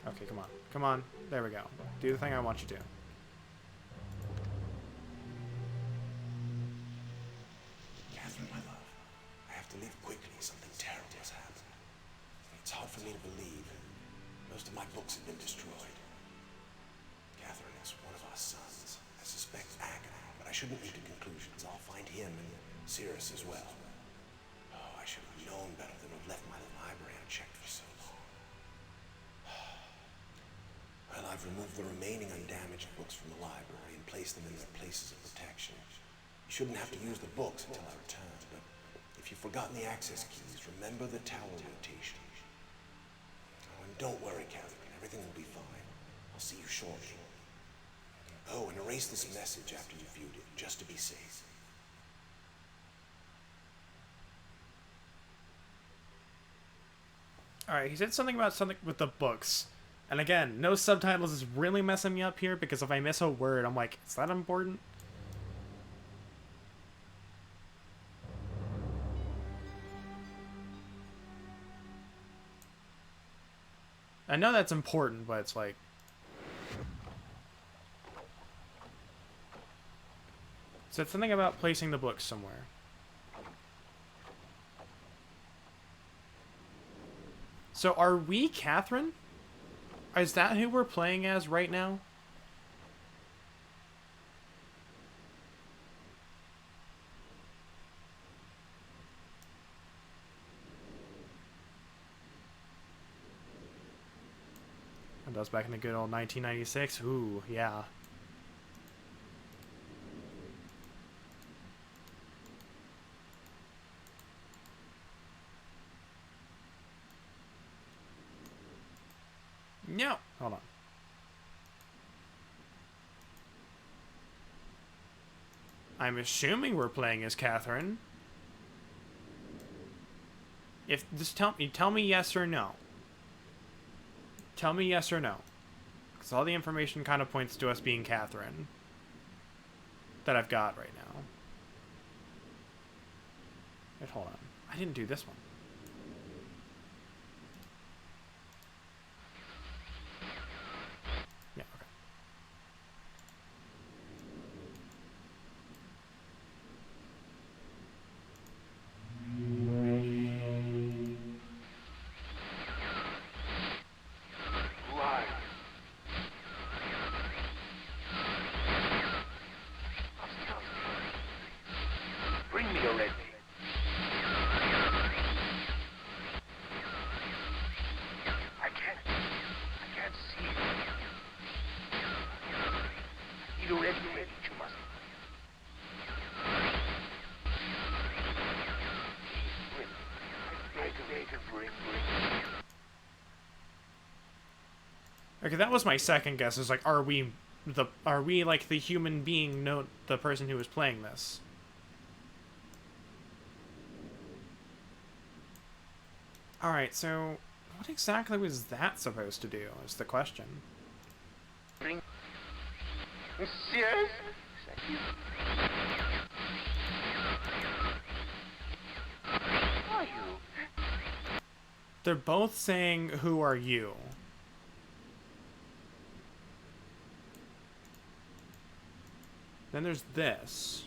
Okay, come on. Come on. There we go. Do the thing I want you to.
Catherine, my love, I have to leave quickly. Something terrible has happened. It's hard for me to believe. Most of my books have been destroyed. Catherine is one of our sons. I suspect Agony, but I shouldn't leap to conclusions. I'll find him and Cirrus as well. Oh, I should have known better than to have left my library unchecked for so long. Well, I've removed the remaining undamaged books from the library and placed them in their places of protection. You shouldn't have to use the books until I return, but if you've forgotten the access keys, remember the tower rotation. Oh, and don't worry, Catherine. Everything will be fine. I'll see you shortly. Oh, and erase this message after you've viewed it, just to be safe.
Alright, he said something about something with the books. And again, no subtitles is really messing me up here because if I miss a word, I'm like, is that important? I know that's important, but it's like... So it's something about placing the books somewhere. So are we Catherine? Is that who we're playing as right now? And that was back in the good old 1996. Ooh, yeah. No. Hold on. I'm assuming we're playing as Catherine. If just tell me yes or no. Tell me yes or no. Because all the information kind of points to us being Catherine. That I've got right now. Wait, hold on. I didn't do this one. Yeah, okay.
Who are you? Bring me your red. I can't see. You ready? You must. Bring.
Okay, that was my second guess. Is like, are we like the human being, no, the person who was playing this? All right, so what exactly was that supposed to do? Is the question.
Bring. Serious? Who are you?
They're both saying, "Who are you?" Then there's this.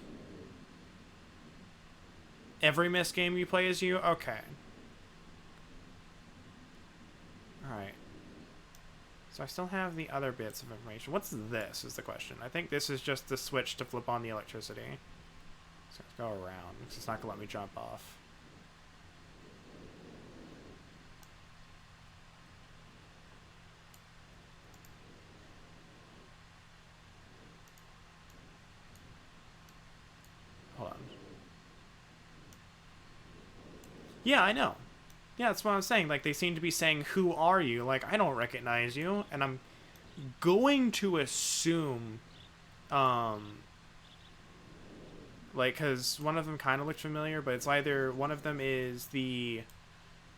Every Myst game you play as you? Okay. Alright. So I still have the other bits of information. What's this is the question. I think this is just the switch to flip on the electricity. So let's go around, because it's not going to let me jump off. Hold on. Yeah, I know. Yeah, that's what I'm saying. Like, they seem to be saying, "Who are you?" Like, I don't recognize you. And I'm going to assume, like, because one of them kind of looks familiar, but it's either one of them is the,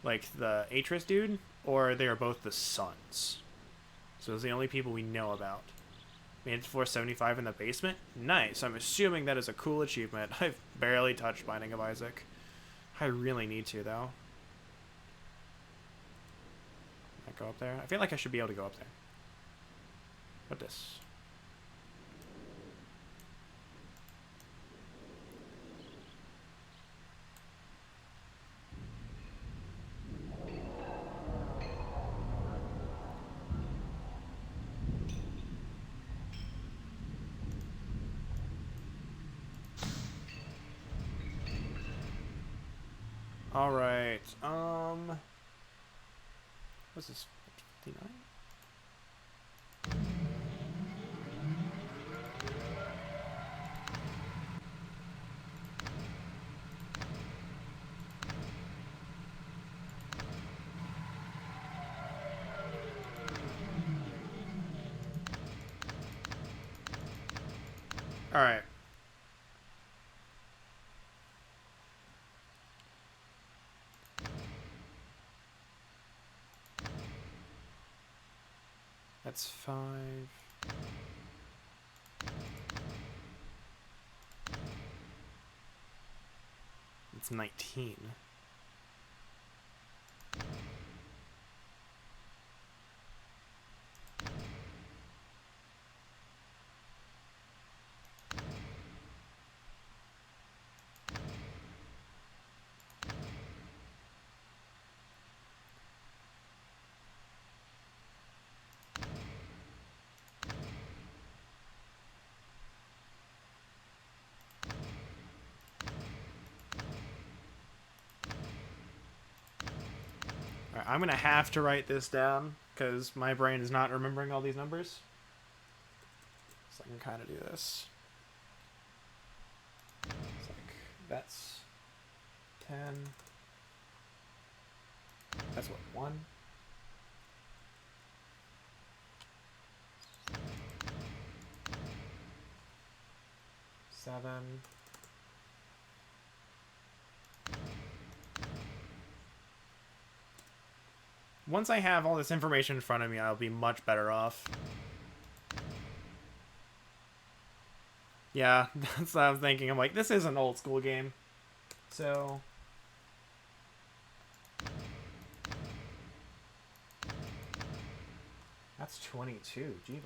like, the Atris dude, or they are both the sons. So those are the only people we know about. Made it to 475 in the basement? Nice. I'm assuming that is a cool achievement. I've barely touched Binding of Isaac. I really need to, though. Can I go up there? I feel like I should be able to go up there. What this? All right. What's this? 59? All right. That's 5. It's 19. Alright, I'm gonna have to write this down because my brain is not remembering all these numbers. So I can kind of do this. It's like, that's 10. That's what, 1? Seven. Once I have all this information in front of me, I'll be much better off. Yeah, that's what I was thinking. I'm like, this is an old school game. So... That's 22. Jeebus.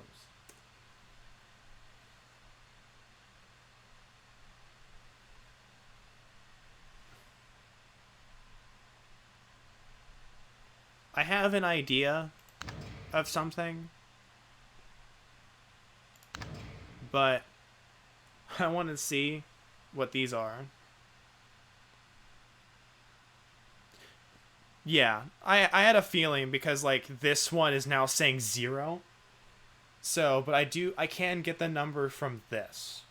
I have an idea of something, but I want to see what these are. Yeah, I had a feeling because like this one is now saying 0. So, but I can get the number from this.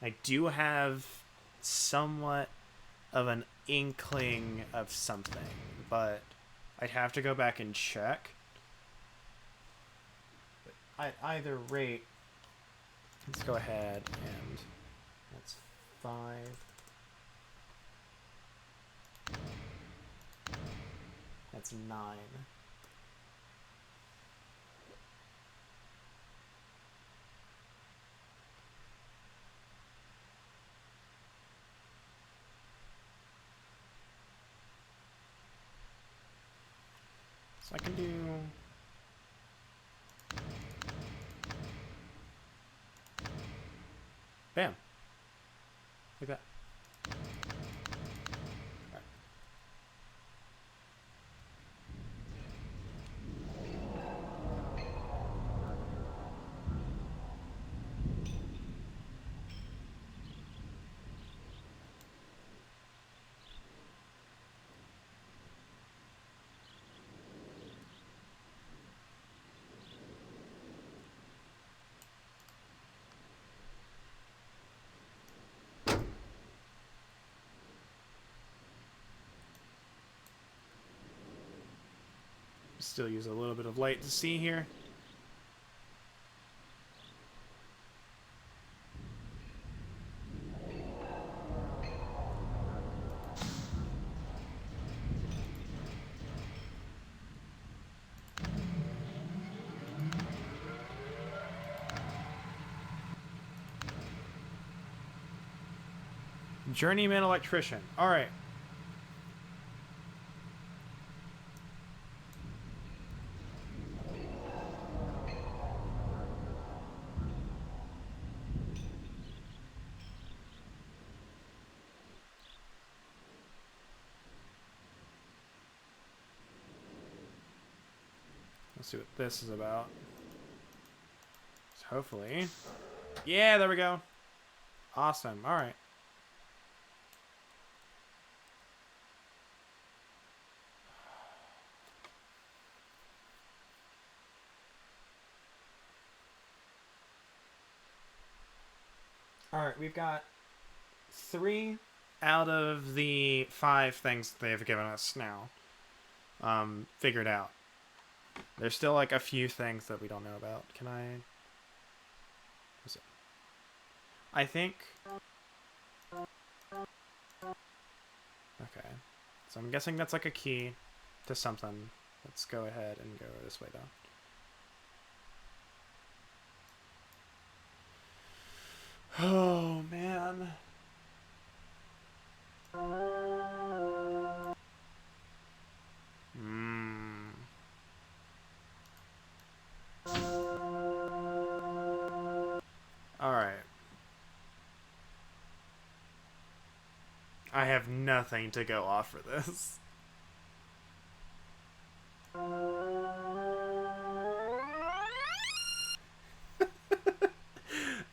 I do have somewhat of an inkling of something, but I'd have to go back and check. But at either rate, let's go ahead and that's 5. That's 9. So I can do... Bam. Like that. Alright. Still use a little bit of light to see here. Journeyman electrician. All right. Let's see what this is about. So hopefully. Yeah, there we go. Awesome. All right. All right, we've got 3 out of the 5 things they've given us now figured out. There's still like a few things that we don't know about. Can I... What's it? I think... Okay. So I'm guessing that's like a key to something. Let's go ahead and go this way, though. Oh, man. Alright. I have nothing to go off for this.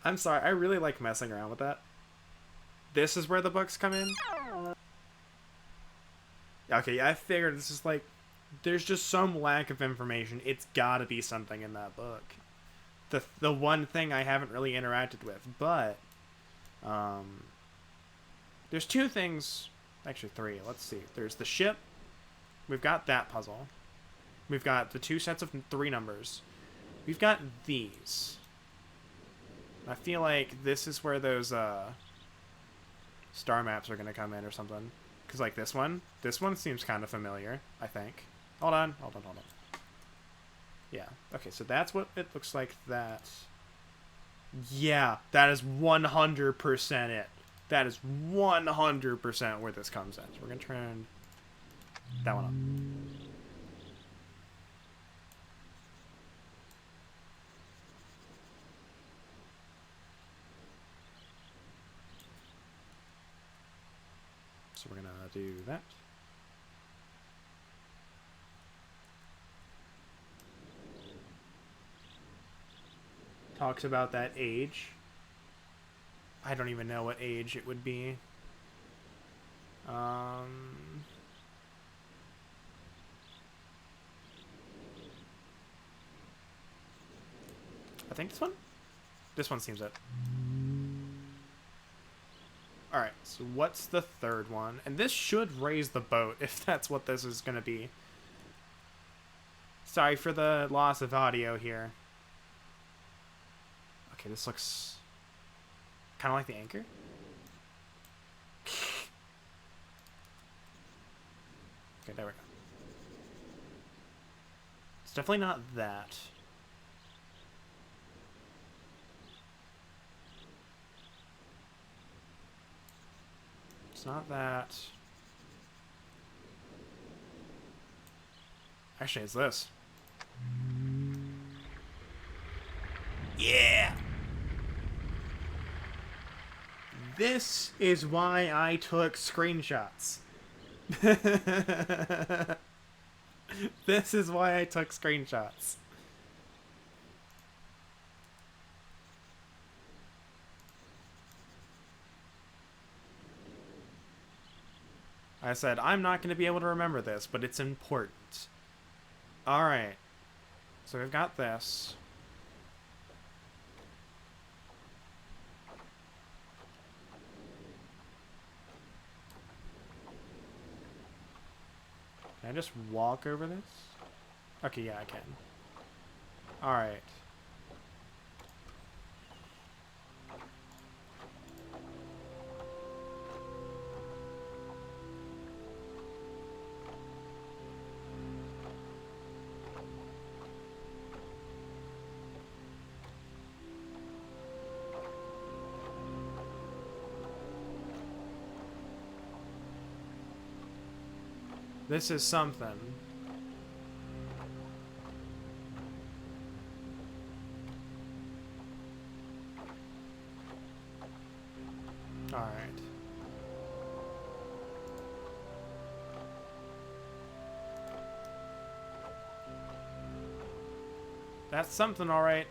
I'm sorry, I really like messing around with that. This is where the books come in? Okay, I figured this is like... There's just some lack of information. It's gotta be something in that book. The one thing I haven't really interacted with, but... There's 2 things... Actually, 3. Let's see. There's the ship. We've got that puzzle. We've got the 2 sets of 3 numbers. We've got these. I feel like this is where those star maps are going to come in or something. Because like this one seems kind of familiar, I think. Hold on. Yeah. Okay, so that's what it looks like. That. Yeah, that is 100% it. That is 100% where this comes in. So we're going to turn that one on. So we're going to do that. Talks about that age. I don't even know what age it would be. I think this one? This one seems it. Alright, so what's the third one? And this should raise the boat, if that's what this is going to be. Sorry for the loss of audio here. Okay, this looks kind of like the anchor. Okay, there we go. It's definitely not that. It's not that. Actually, it's this. Yeah! This is why I took screenshots. This is why I took screenshots. I said, I'm not going to be able to remember this, but it's important. Alright. So we've got this. Can I just walk over this? Okay, yeah, I can. Alright. This is something. Alright. That's something, alright.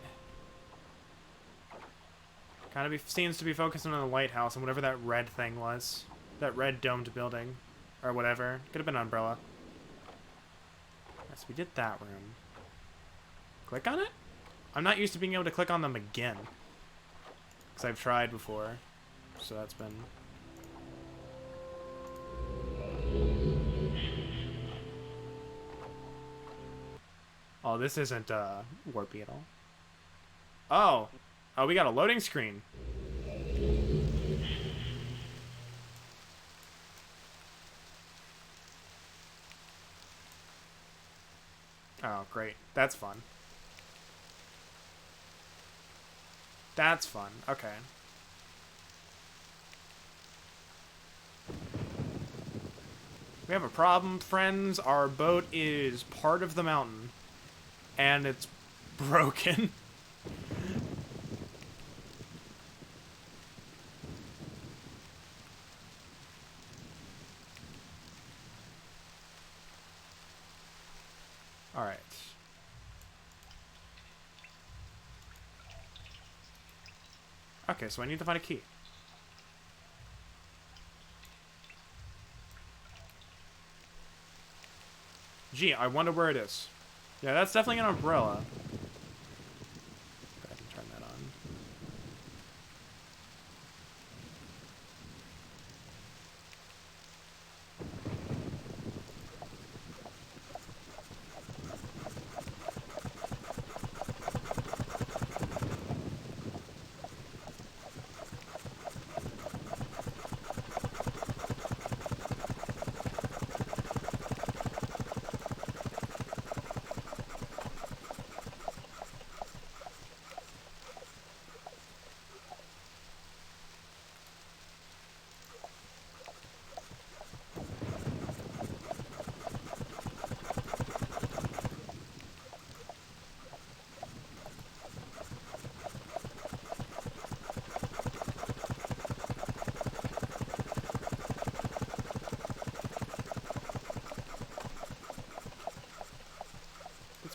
Kind of seems to be focusing on the lighthouse and whatever that red thing was. That red domed building. Or whatever. Could have been an umbrella. Yes, we did that room. Click on it? I'm not used to being able to click on them again. Because I've tried before. So that's been... Oh, this isn't Warp Beetle. Oh! Oh, we got a loading screen. Oh, great. That's fun. That's fun. Okay. We have a problem, friends. Our boat is part of the mountain. And it's broken. Alright. Okay, so I need to find a key. Gee, I wonder where it is. Yeah, that's definitely an umbrella. Go ahead and turn that on.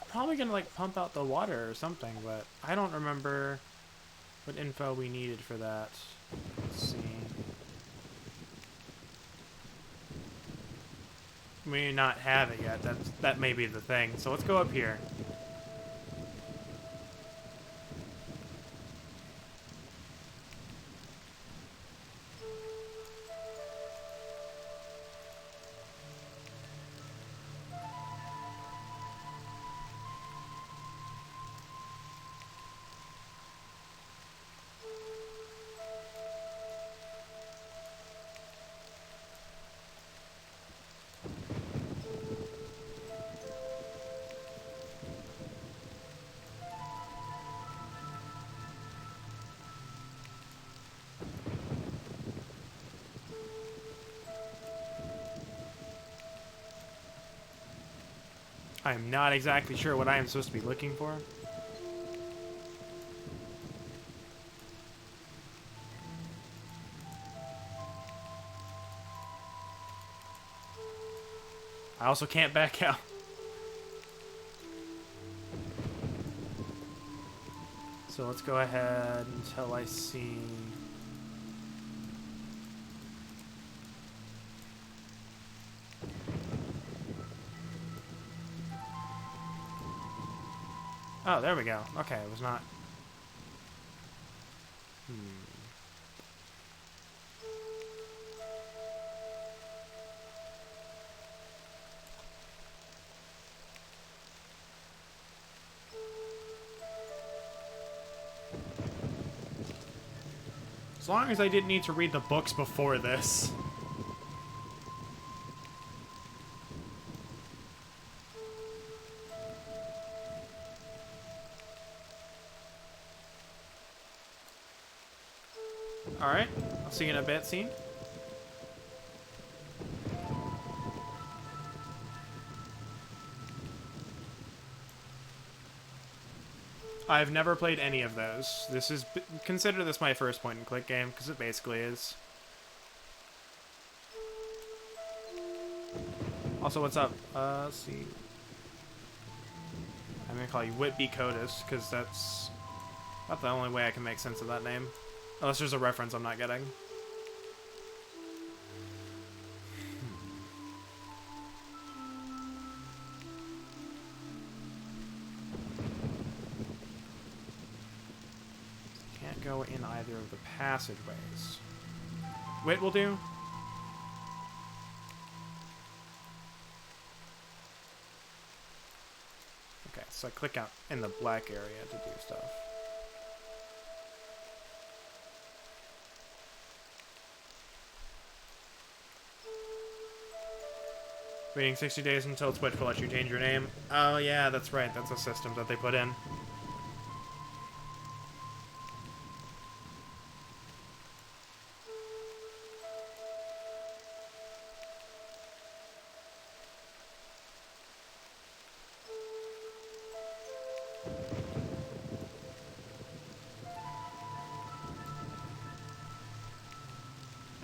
Probably gonna like pump out the water or something, but I don't remember what info we needed for that. Let's see. We may not have it yet. That may be the thing. So let's go up here. I'm not exactly sure what I am supposed to be looking for. I also can't back out. So let's go ahead until I see... Oh, there we go. Okay, it was not... As long as I didn't need to read the books before this. Alright, I'll see you in a bit, scene. I've never played any of those. This is consider this my first point and click game because it basically is. Also, what's up? Let's see. I'm gonna call you Whitby Codis because that's about the only way I can make sense of that name, unless there's a reference I'm not getting. Can't go in either of the passageways. Wait, will do. Okay, so I click out in the black area to do stuff. Waiting 60 days until Twitch will let you change your name. Oh yeah, that's right. That's a system that they put in.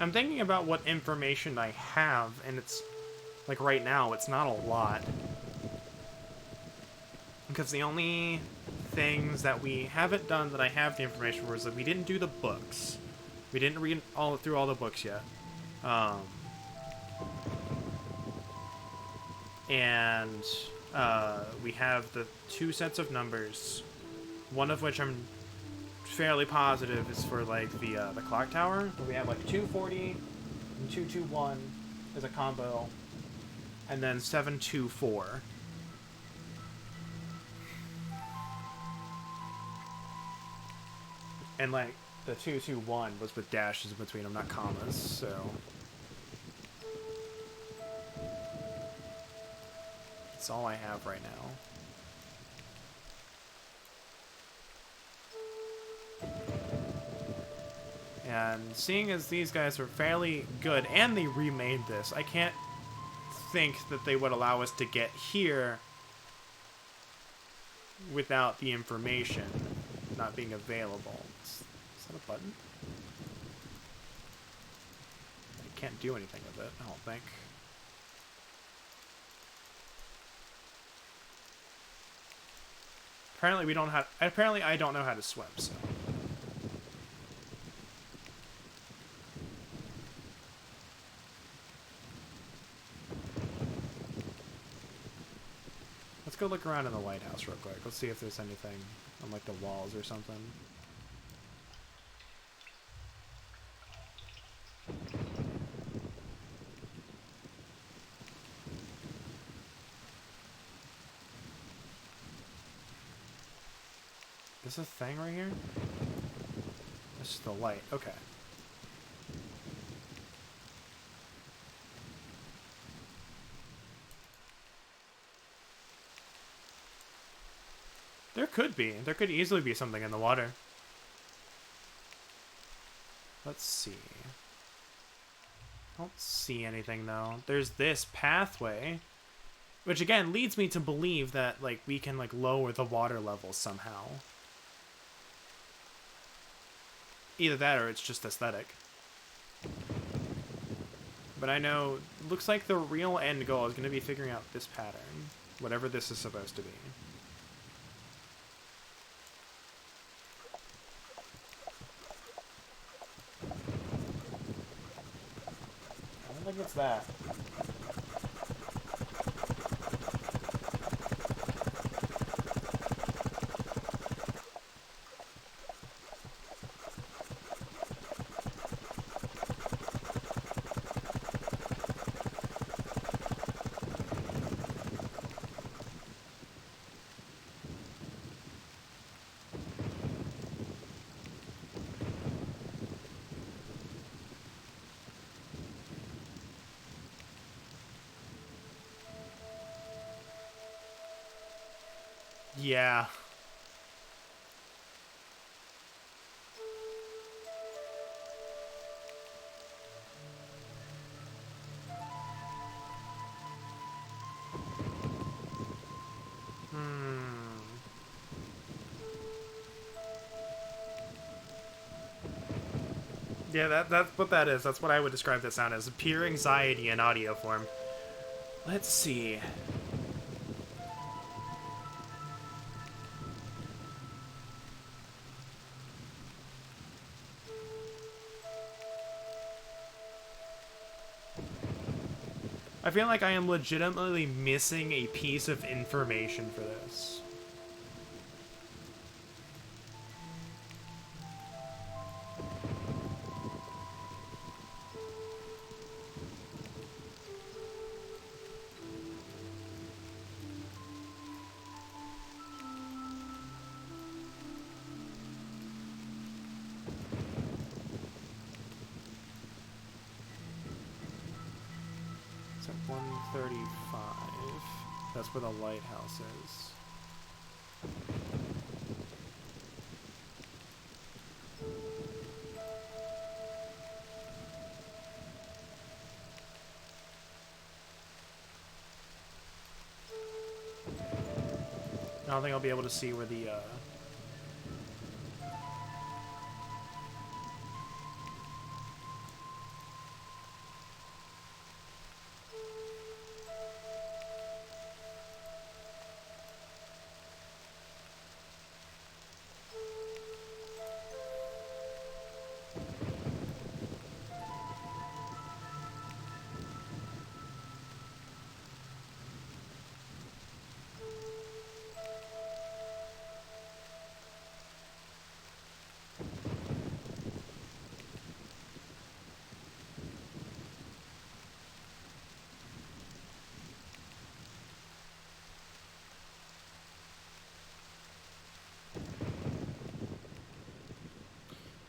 I'm thinking about what information I have, and it's, like right now, it's not a lot. Because the only things that we haven't done that I have the information for is that we didn't do the books. We didn't read through all the books yet. And we have the 2 sets of numbers, one of which I'm fairly positive is for like the clock tower. We have like 240 and 221 as a combo, and then 724. And like the 221 was with dashes in between them, not commas. So that's all I have right now. And seeing as these guys are fairly good, and they remade this, I can't think that they would allow us to get here without the information not being available. Is that a button? I can't do anything with it, I don't think. Apparently we don't have. Apparently I don't know how to swim, so. Let's go look around in the lighthouse real quick. Let's see if there's anything on like the walls or something. Is this a thing right here? This is the light. Okay. There could be. There could easily be something in the water. Let's see. I don't see anything, though. There's this pathway, which, again, leads me to believe that, like, we can, like, lower the water level somehow. Either that or it's just aesthetic. But I know, looks like the real end goal is going to be figuring out this pattern. Whatever this is supposed to be. I think it's that. Yeah. Yeah, that's what that is. That's what I would describe that sound as. Pure anxiety in audio form. Let's see. I feel like I am legitimately missing a piece of information for this. It's at 135. That's where the lighthouse is. I don't think I'll be able to see where the,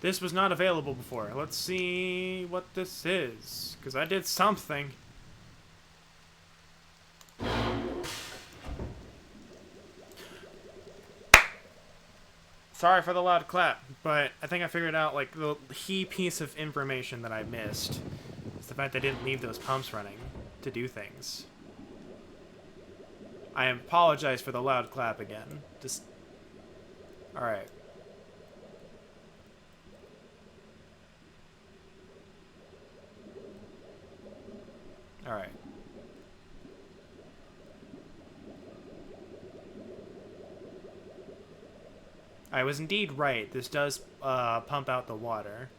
This was not available before. Let's see what this is. Because I did something. Sorry for the loud clap, but I think I figured out, like, the key piece of information that I missed. It's the fact that I didn't leave those pumps running to do things. I apologize for the loud clap again. Just... Alright. Alright. I was indeed right. This does pump out the water.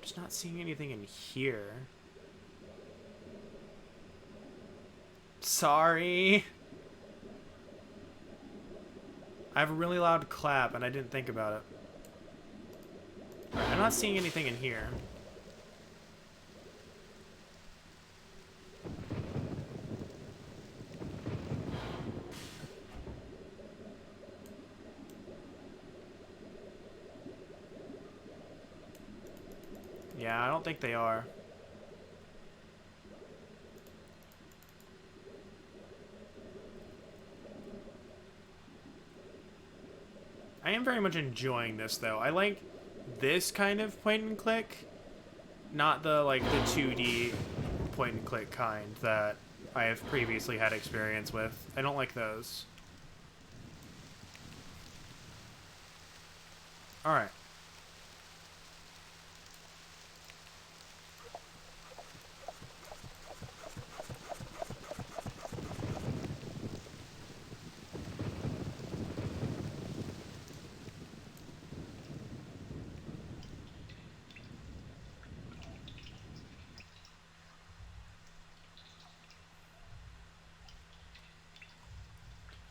Just not seeing anything in here. Sorry. I have a really loud clap and I didn't think about it. Alright, I'm not seeing anything in here. Yeah, I don't think they are. I am very much enjoying this, though. I like this kind of point and click, not the, like, the 2D point and click kind that I have previously had experience with. I don't like those. Alright.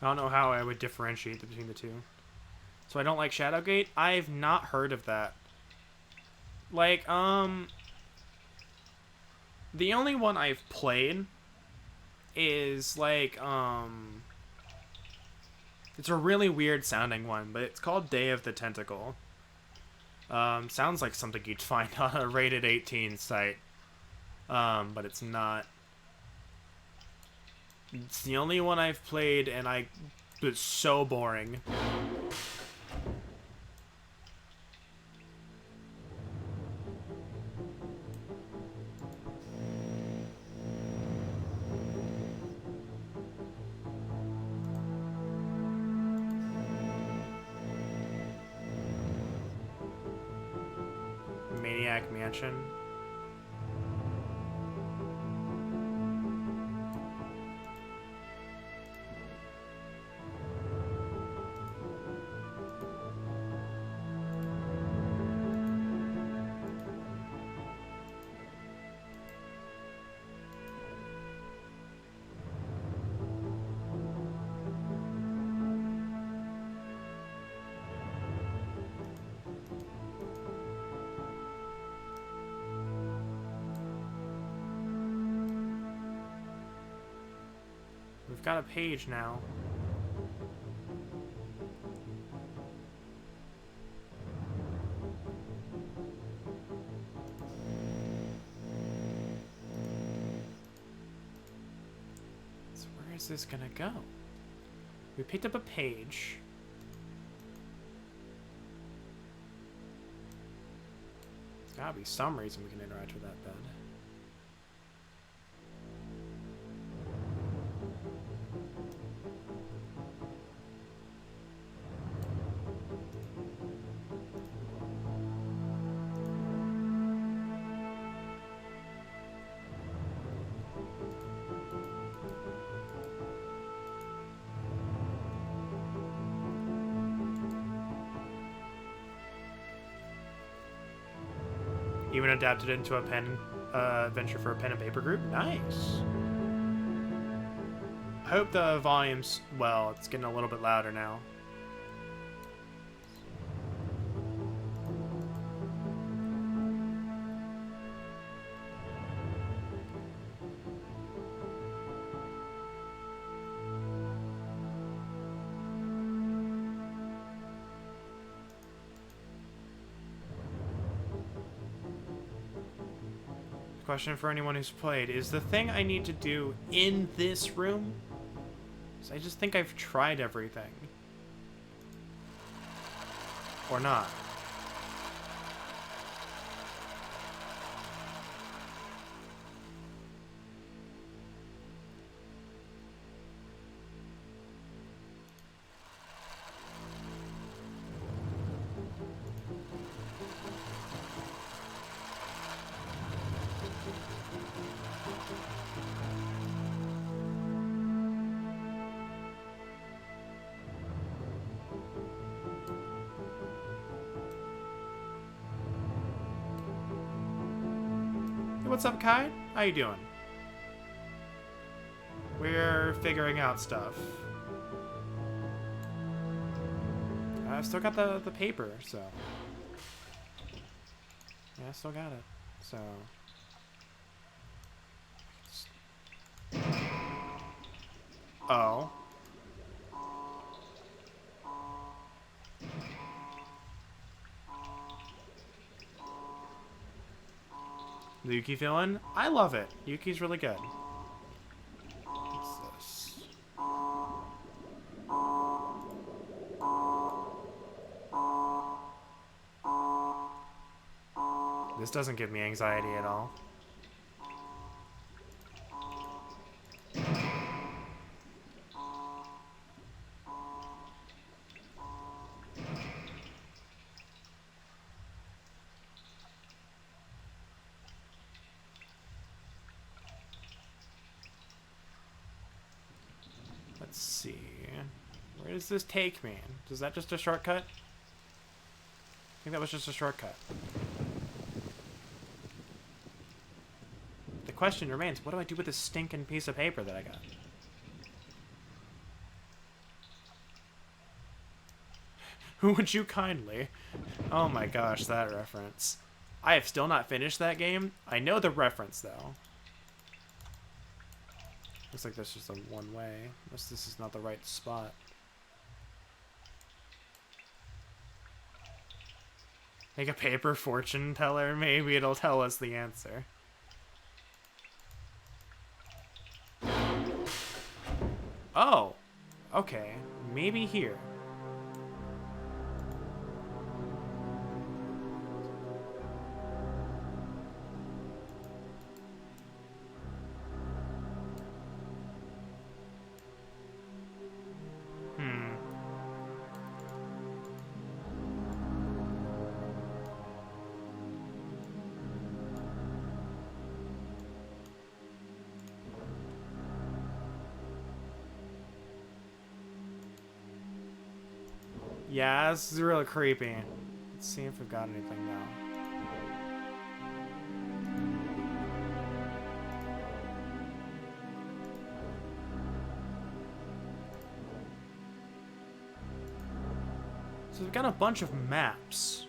I don't know how I would differentiate between the two. So I don't like Shadowgate? I've not heard of that. Like, the only one I've played is, like, it's a really weird sounding one, but it's called Day of the Tentacle. Sounds like something you'd find on a rated 18 site. But it's not. It's the only one I've played, and it's so boring. Maniac Mansion. We've got a page now. So where is this gonna go? We picked up a page. There's gotta be some reason we can interact with that bed. Even adapted into a pen adventure for a pen and paper group. Nice. I hope the volume's, well, it's getting a little bit louder now. Question for anyone who's played. Is the thing I need to do in this room? 'Cause I just think I've tried everything. Or not. Hey, what's up, Kai? How you doing? We're figuring out stuff. I've still got the paper, so... Yeah, I still got it. So... Oh. The Yuki villain? I love it. Yuki's really good. What's this? This doesn't give me anxiety at all. Let's see. Where does this take me? Is that just a shortcut? I think that was just a shortcut. The question remains, what do I do with this stinking piece of paper that I got? Who would you kindly? Oh my gosh, that reference. I have still not finished that game. I know the reference, though. Looks like there's just a one way. Unless this is not the right spot. Make a paper fortune teller? Maybe it'll tell us the answer. Oh! Okay. Maybe here. Yeah, this is really creepy. Let's see if we've got anything now. So we've got a bunch of maps.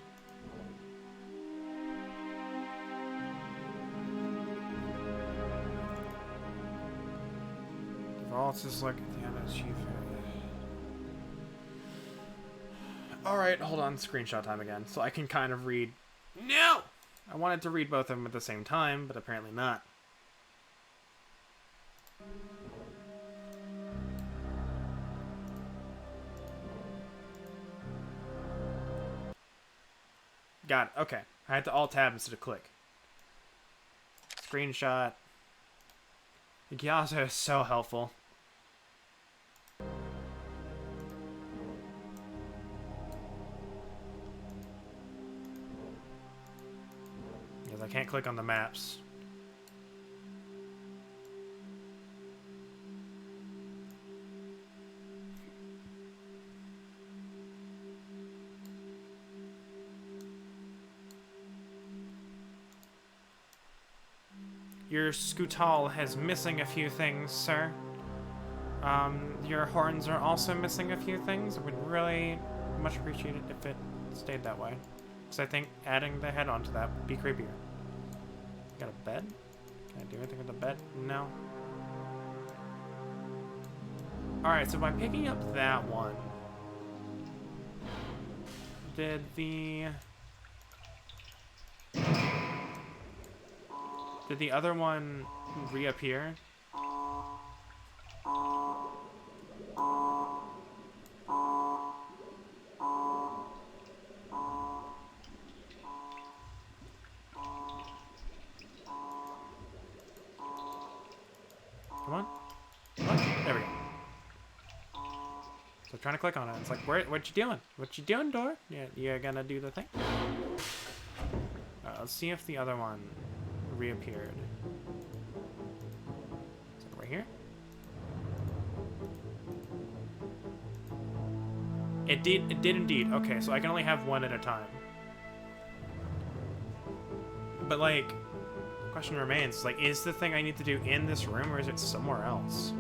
Vaults is like at the end of the chief. Alright, hold on, screenshot time again. So I can kind of read. No! I wanted to read both of them at the same time, but apparently not. Got it. Okay. I had to alt-tab instead of click. Screenshot. Gyazo is so helpful. Because I can't click on the maps. Your Scootal has missing a few things, sir. Your horns are also missing a few things. I would really much appreciate it if it stayed that way. Because I think adding the head onto that would be creepier. Got a bed? Can I do anything with the bed? No. Alright, so by picking up that one, did the other one reappear? Come on. Come on. There we go. So trying to click on it. It's like, what you doing? What you doing, door? Yeah, you're gonna do the thing? Let's see if the other one reappeared. Is it right here? It did indeed. Okay, so I can only have one at a time. But like, the question remains, like, is the thing I need to do in this room or is it somewhere else?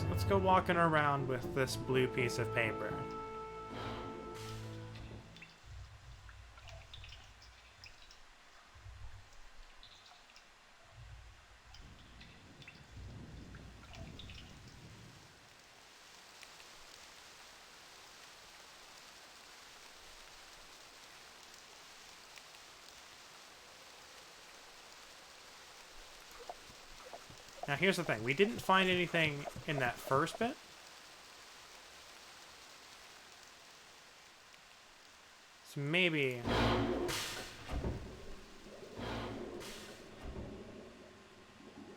Let's go walking around with this blue piece of paper. Now here's the thing, we didn't find anything in that first bit. So maybe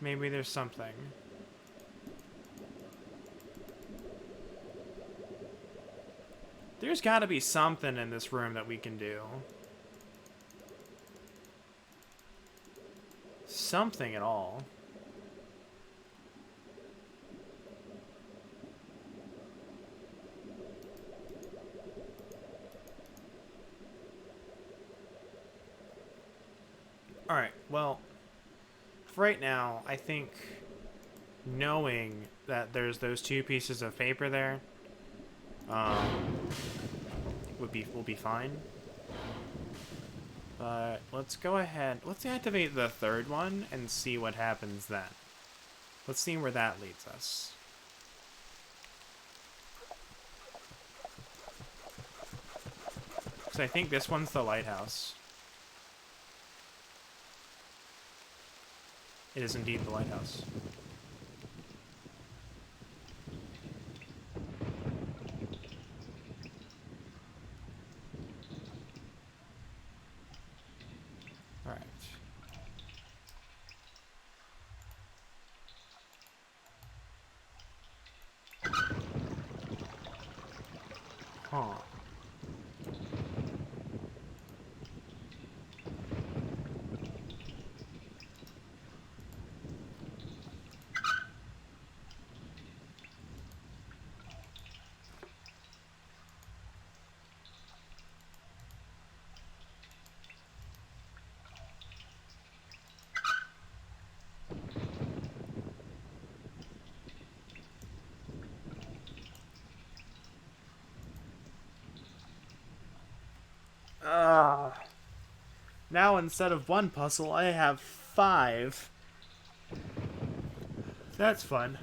there's something. There's gotta be something in this room that we can do. Something at all. Alright, well, for right now, I think knowing that there's those two pieces of paper there will be fine. But let's go ahead, let's activate the third one and see what happens then. Let's see where that leads us. Because I think this one's the lighthouse. It is indeed the lighthouse. Alright. Huh. Now instead of one puzzle, I have 5. That's fun.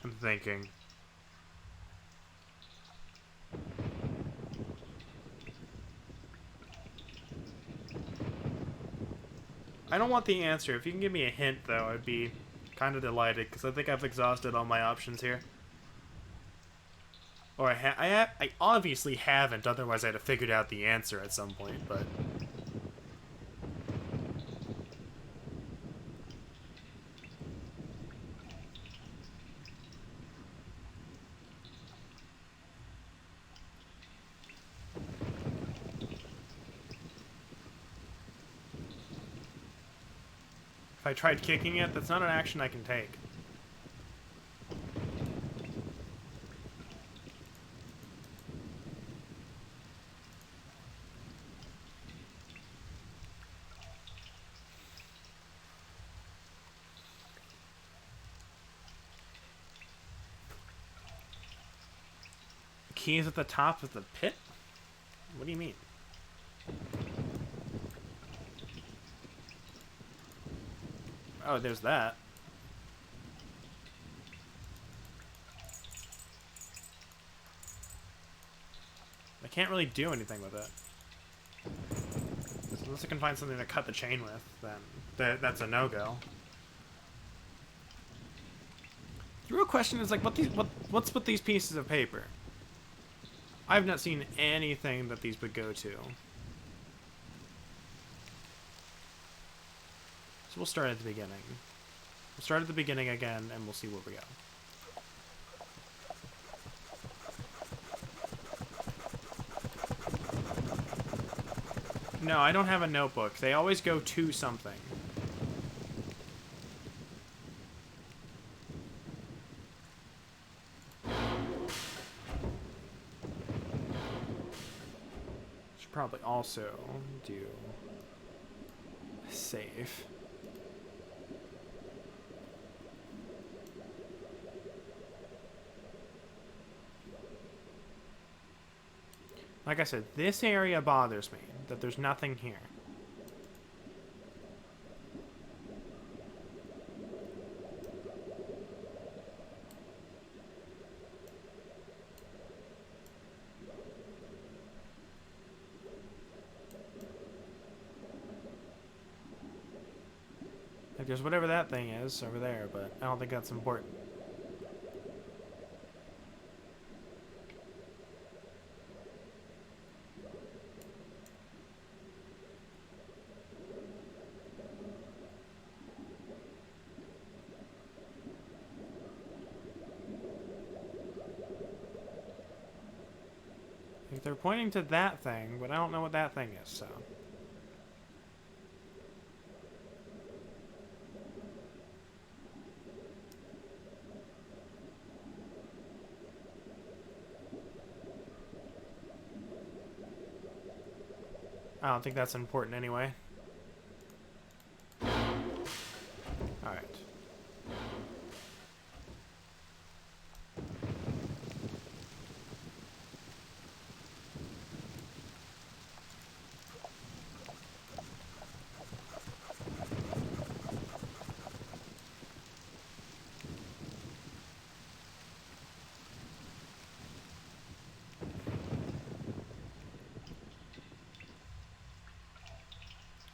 I'm thinking. I don't want the answer. If you can give me a hint, though, I'd be kind of delighted, because I think I've exhausted all my options here. Or I obviously haven't, otherwise I'd have figured out the answer at some point, but... If I tried kicking it, that's not an action I can take. The key is at the top of the pit? What do you mean? Oh, there's that. I can't really do anything with it. Unless I can find something to cut the chain with, then that's a no-go. The real question is, like, what's with these pieces of paper? I've not seen anything that these would go to. So we'll start at the beginning. We'll start at the beginning again, and we'll see where we go. No, I don't have a notebook. They always go to something. Should probably also do save. Like I said, this area bothers me, that there's nothing here. Like, there's whatever that thing is over there, but I don't think that's important. Like, they're pointing to that thing, but I don't know what that thing is, so... I don't think that's important anyway. Alright.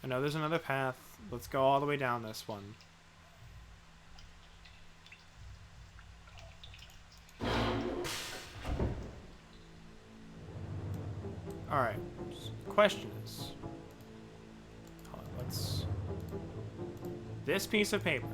I know there's another path. Let's go all the way down this one. Alright. Question is... Hold on, let's... This piece of paper.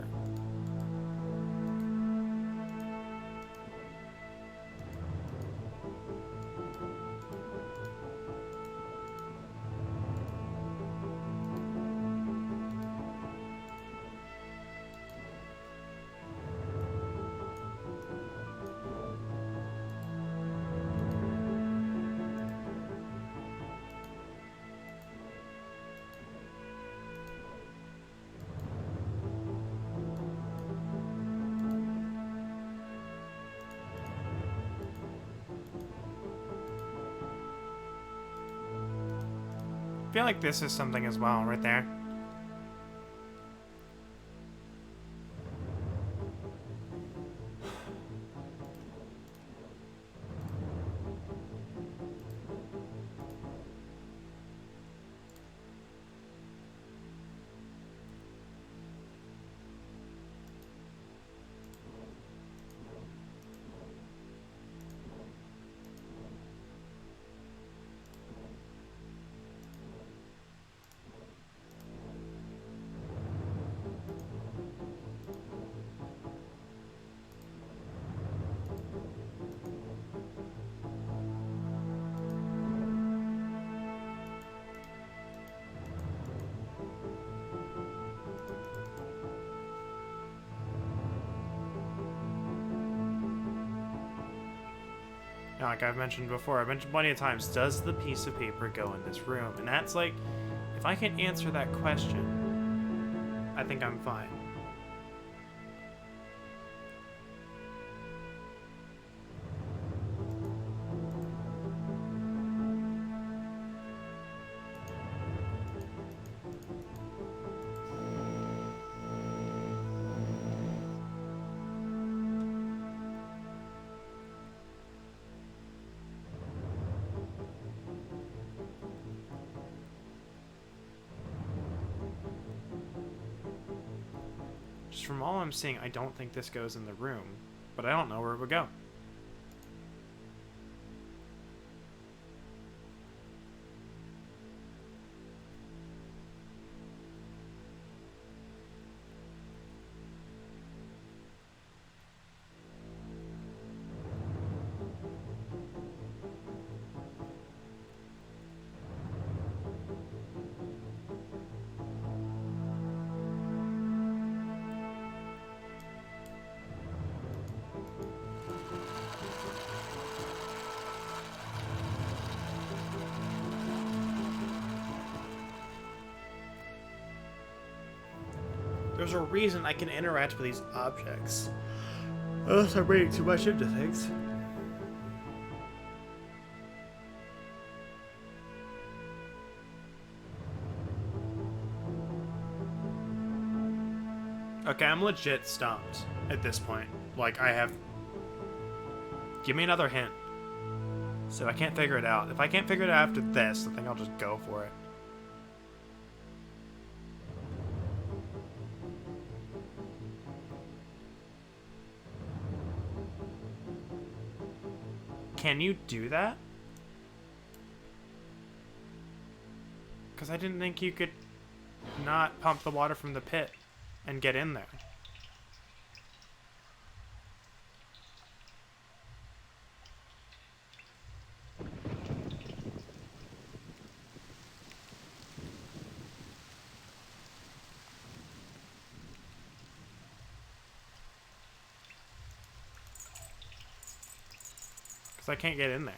I feel like this is something as well, right there. Now, like I've mentioned before, I've mentioned plenty of times, does the piece of paper go in this room? And that's like, if I can answer that question, I think I'm fine. Just from all I'm seeing, I don't think this goes in the room, but I don't know where it would go. There's a reason I can interact with these objects. Unless I'm reading too much into things. Okay, I'm legit stumped at this point. Like, I have... Give me another hint. So I can't figure it out. If I can't figure it out after this, I think I'll just go for it. Can you do that? Because I didn't think you could not pump the water from the pit and get in there. Because I can't get in there.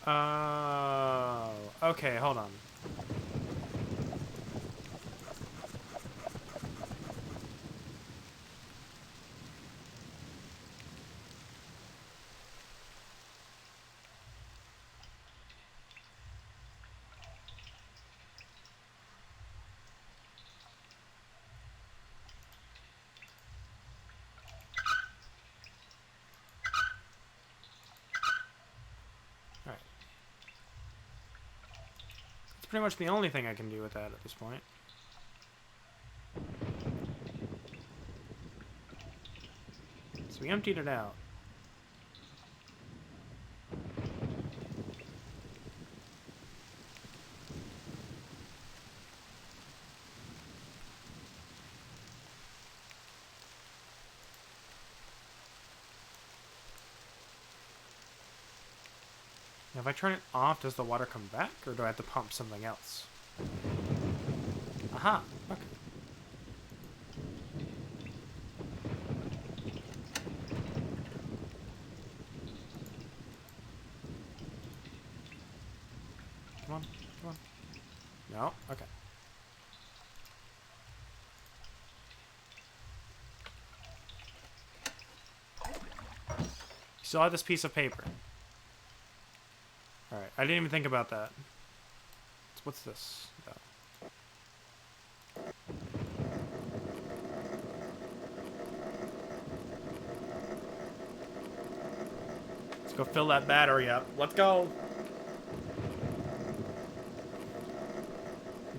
Oh, okay, hold on. pretty much the only thing I can do with that at this point. So we emptied it out. Now, if I turn it off, does the water come back, or do I have to pump something else? Aha! Okay. Come on, come on. No? Okay. Still have this piece of paper. Alright, I didn't even think about that. What's this? Oh. Let's go fill that battery up. Let's go!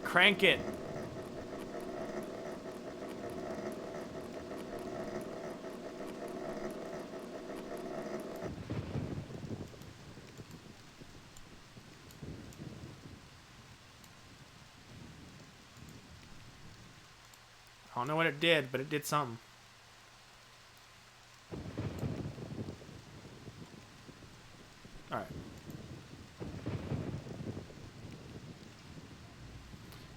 Crank it! I don't know what it did, but it did something. Alright.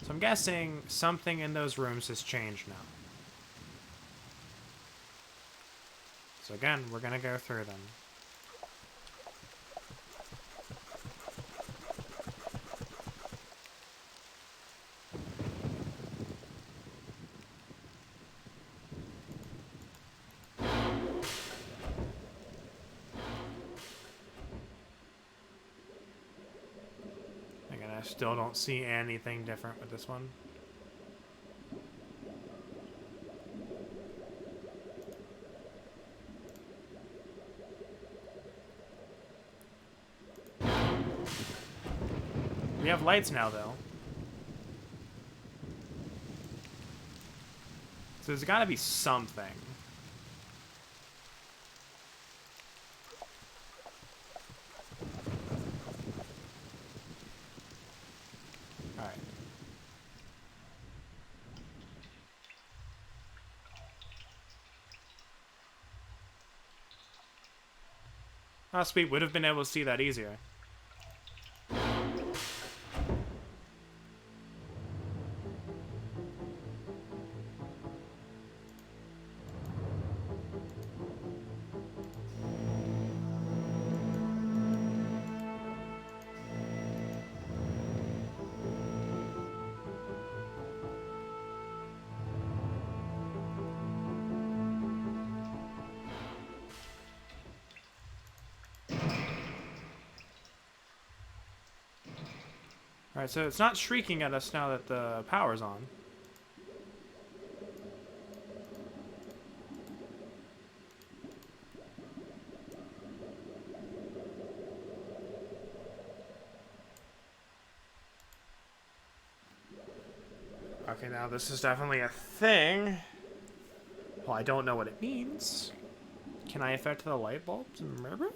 So I'm guessing something in those rooms has changed now. So again, we're gonna go through them. Again, I still don't see anything different with this one. We have lights now, though. So there's gotta be something. Alright. Oh, sweet. Would have been able to see that easier. Alright, so it's not shrieking at us now that the power's on. Okay, now this is definitely a thing. Well, I don't know what it means. Can I affect the light bulbs? Remember?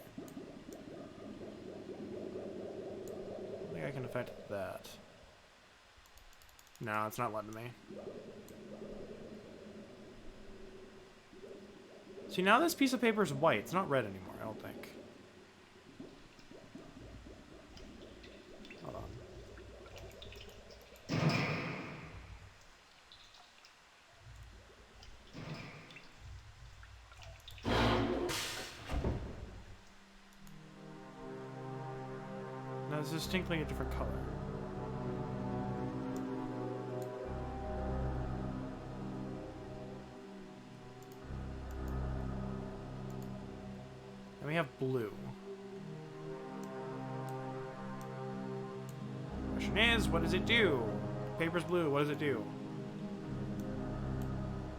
I think I can affect that. No, it's not letting me. See, now this piece of paper is white. It's not red anymore, I don't think. Hold on. No, it's distinctly a different color. And we have blue. Question is, what does it do? Paper's blue, what does it do?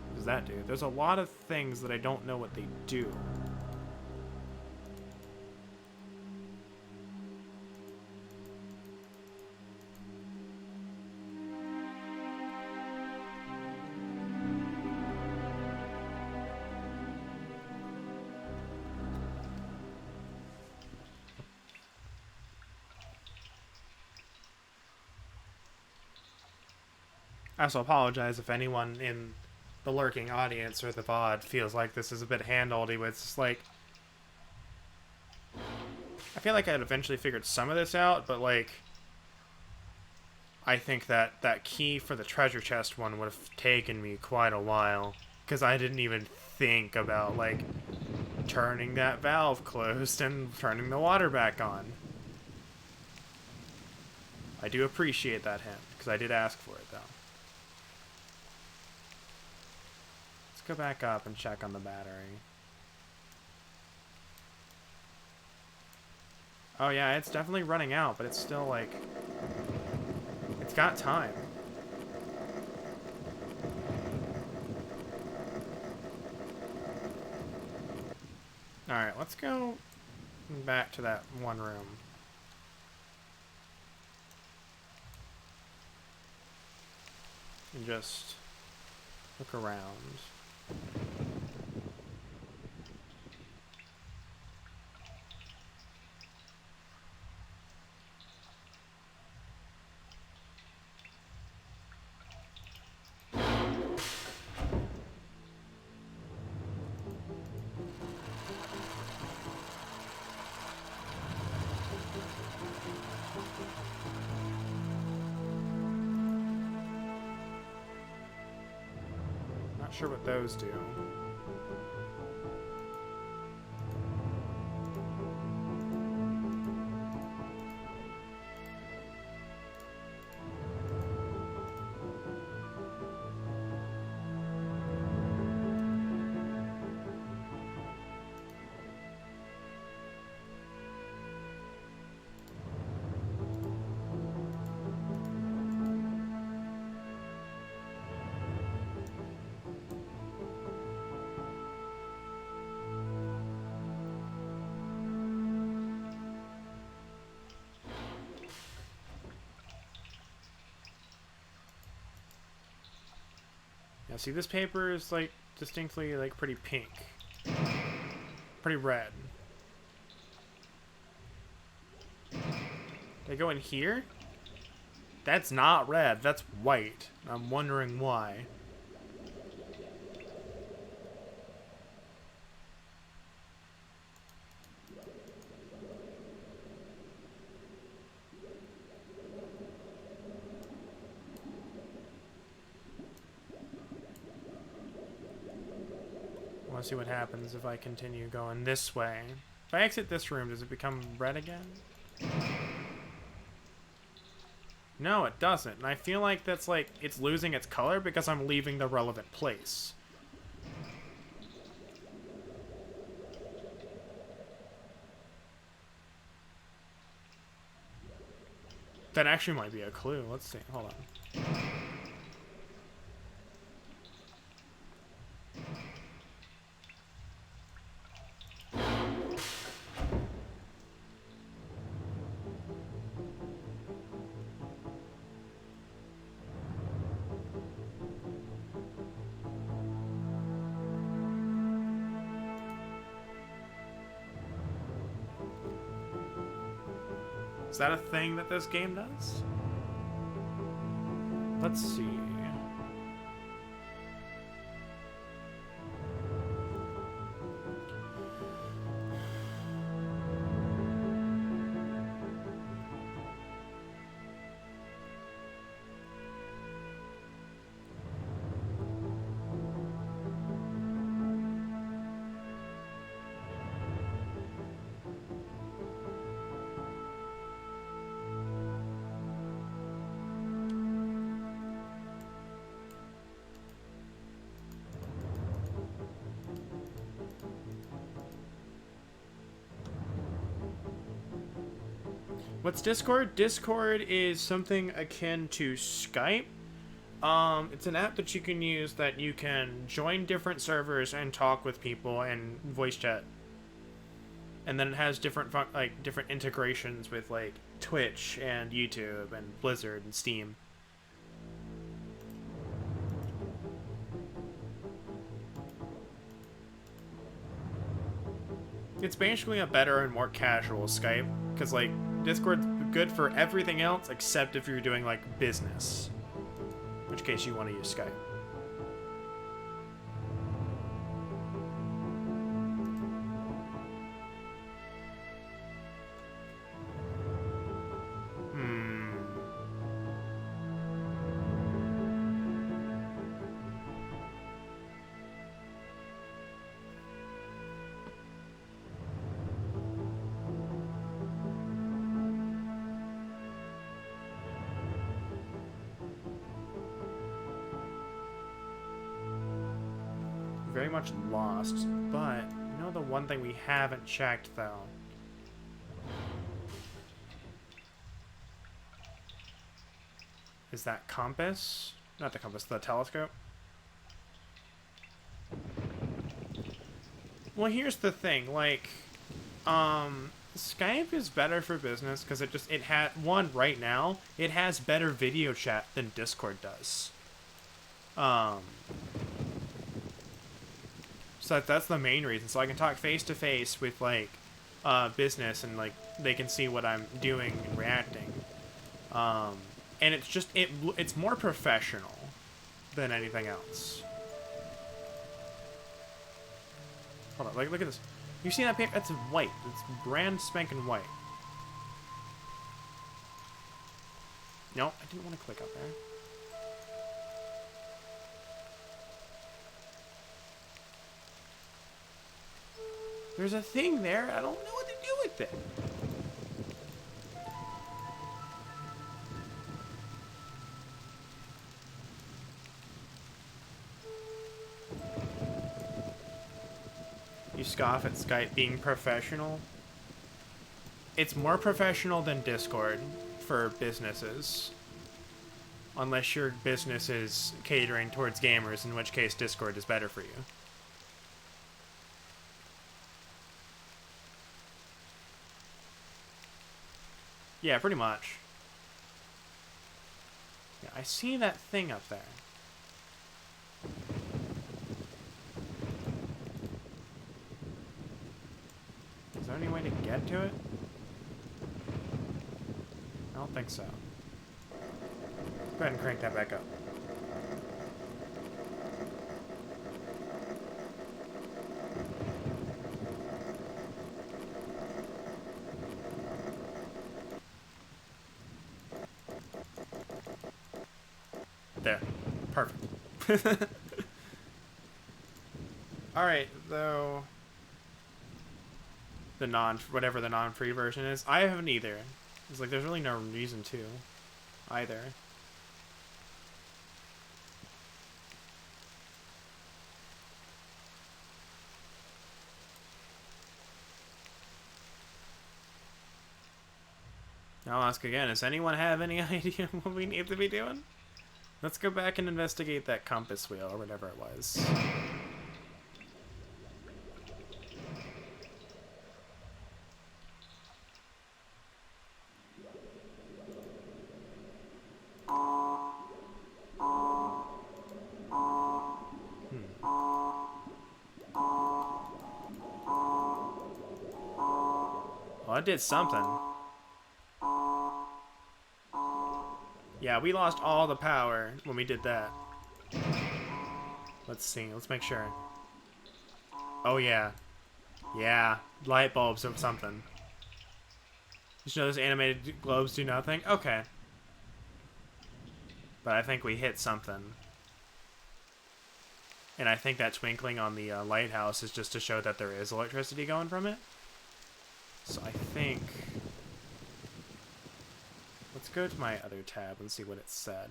What does that do? There's a lot of things that I don't know what they do. I also apologize if anyone in the lurking audience or the VOD feels like this is a bit handholdy, but it's just like, I feel like I'd eventually figured some of this out, but like, I think that that key for the treasure chest one would have taken me quite a while, because I didn't even think about like turning that valve closed and turning the water back on. I do appreciate that hint, because I did ask for it though. Let's go back up and check on the battery. Oh yeah, it's definitely running out, but it's still like, it's got time. Alright, let's go back to that one room. And just look around. Not sure what those do. Yeah, see, this paper is like distinctly like pretty pink, pretty red. They go in here? That's not red, that's white. I'm wondering why. I want to see what happens if I continue going this way. If I exit this room, does it become red again? No, it doesn't. And I feel like that's like, it's losing its color because I'm leaving the relevant place. That actually might be a clue. Let's see. Hold on. Is that a thing that this game does? Let's see. What's Discord? Discord is something akin to Skype. It's an app that you can use that you can join different servers and talk with people and voice chat. And then it has different different integrations with like Twitch and YouTube and Blizzard and Steam. It's basically a better and more casual Skype, because like Discord's good for everything else except if you're doing like business. which case you want to use Skype. Very much lost, but you know the one thing we haven't checked though is that compass. Not the compass, the telescope. Well, here's the thing, like Skype is better for business because it had one right now, it has better video chat than Discord does. So that's the main reason. So I can talk face to face with like business, and like they can see what I'm doing and reacting. And it's just it's more professional than anything else. Hold on, like look at this. You see that paper? That's white. It's brand spanking white. No, I didn't want to click up there. There's a thing there. I don't know what to do with it. You scoff at Skype being professional. It's more professional than Discord for businesses. Unless your business is catering towards gamers, in which case Discord is better for you. Yeah, pretty much. Yeah, I see that thing up there. Is there any way to get to it? I don't think so. Go ahead and crank that back up. There. Perfect. Alright, though. Whatever the non-free version is. I haven't either. It's like, there's really no reason to. Either. I'll ask again, does anyone have any idea what we need to be doing? Let's go back and investigate that compass wheel, or whatever it was. Well, it did something. Yeah, we lost all the power when we did that. Let's see. Let's make sure. Oh, yeah. Yeah. Light bulbs of something. Did you know those animated globes do nothing? Okay. But I think we hit something. And I think that twinkling on the lighthouse is just to show that there is electricity going from it. So I think... Let's go to my other tab and see what it said.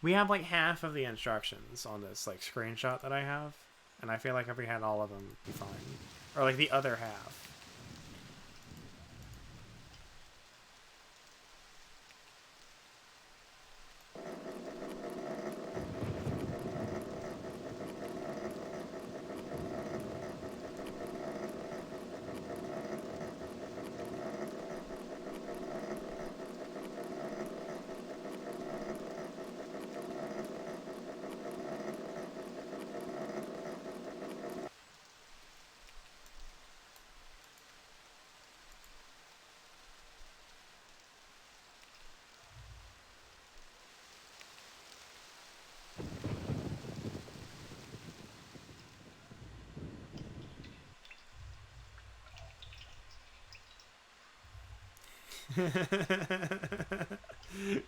We have like half of the instructions on this like screenshot that I have, and I feel like if we had all of them, it'd be fine. Or like the other half.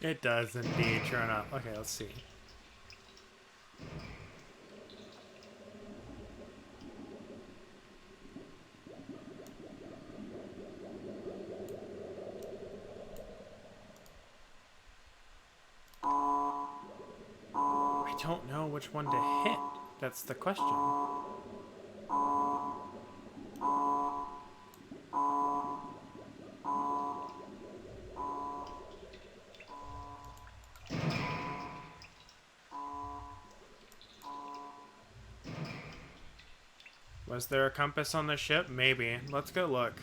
It does indeed, sure enough. Okay, let's see. I don't know which one to hit. That's the question. Was there a compass on the ship? Maybe. Let's go look.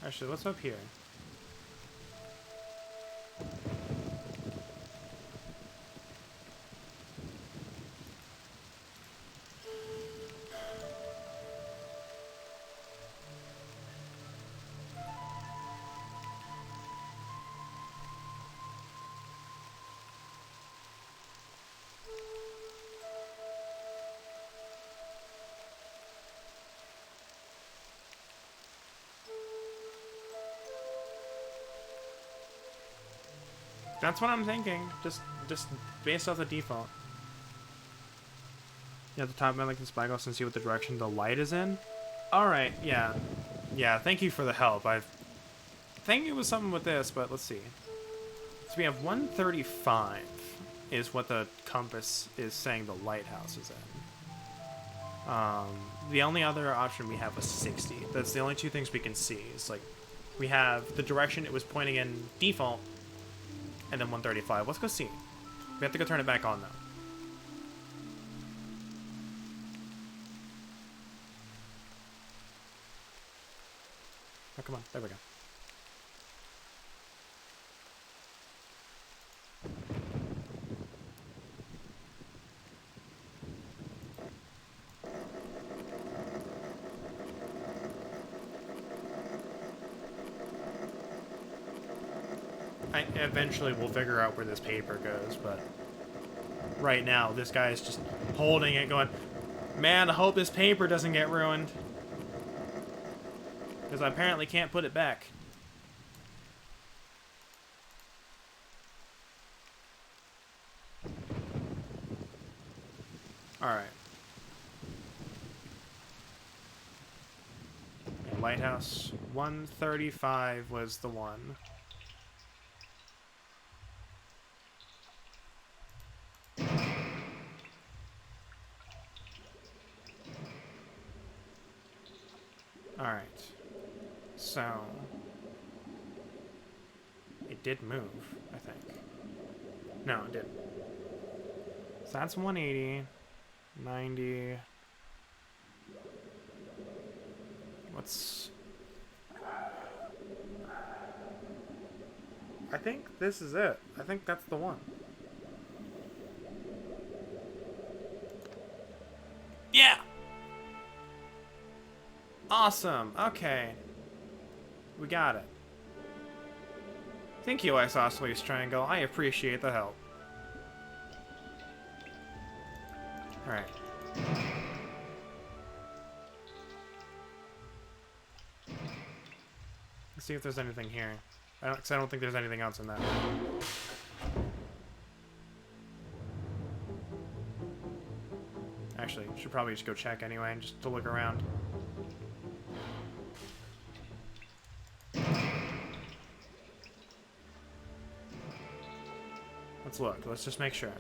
Actually, what's up here? That's what I'm thinking. Just based off the default. You have to top like the spyglass and see what the direction the light is in. All right, yeah, yeah. Thank you for the help. I think it was something with this, but let's see. So we have 135 is what the compass is saying the lighthouse is in. The only other option we have was 60. That's the only two things we can see. It's like we have the direction it was pointing in default, and then 135. Let's go see. We have to go turn it back on, though. Oh, come on. There we go. I eventually will figure out where this paper goes, but right now, this guy is just holding it going, man, I hope this paper doesn't get ruined. Because I apparently can't put it back. Alright. Yeah, lighthouse 135 was the one. Alright. So it did move, I think. No, it didn't. So that's 180, 90. What's... I think this is it. I think that's the one. Yeah! Awesome. Okay. We got it. Thank you, Isosceles Triangle. I appreciate the help. Alright. Let's see if there's anything here. Because I don't think there's anything else in that. Actually, should probably just go check anyway, just to look around. Let's look. Let's just make sure.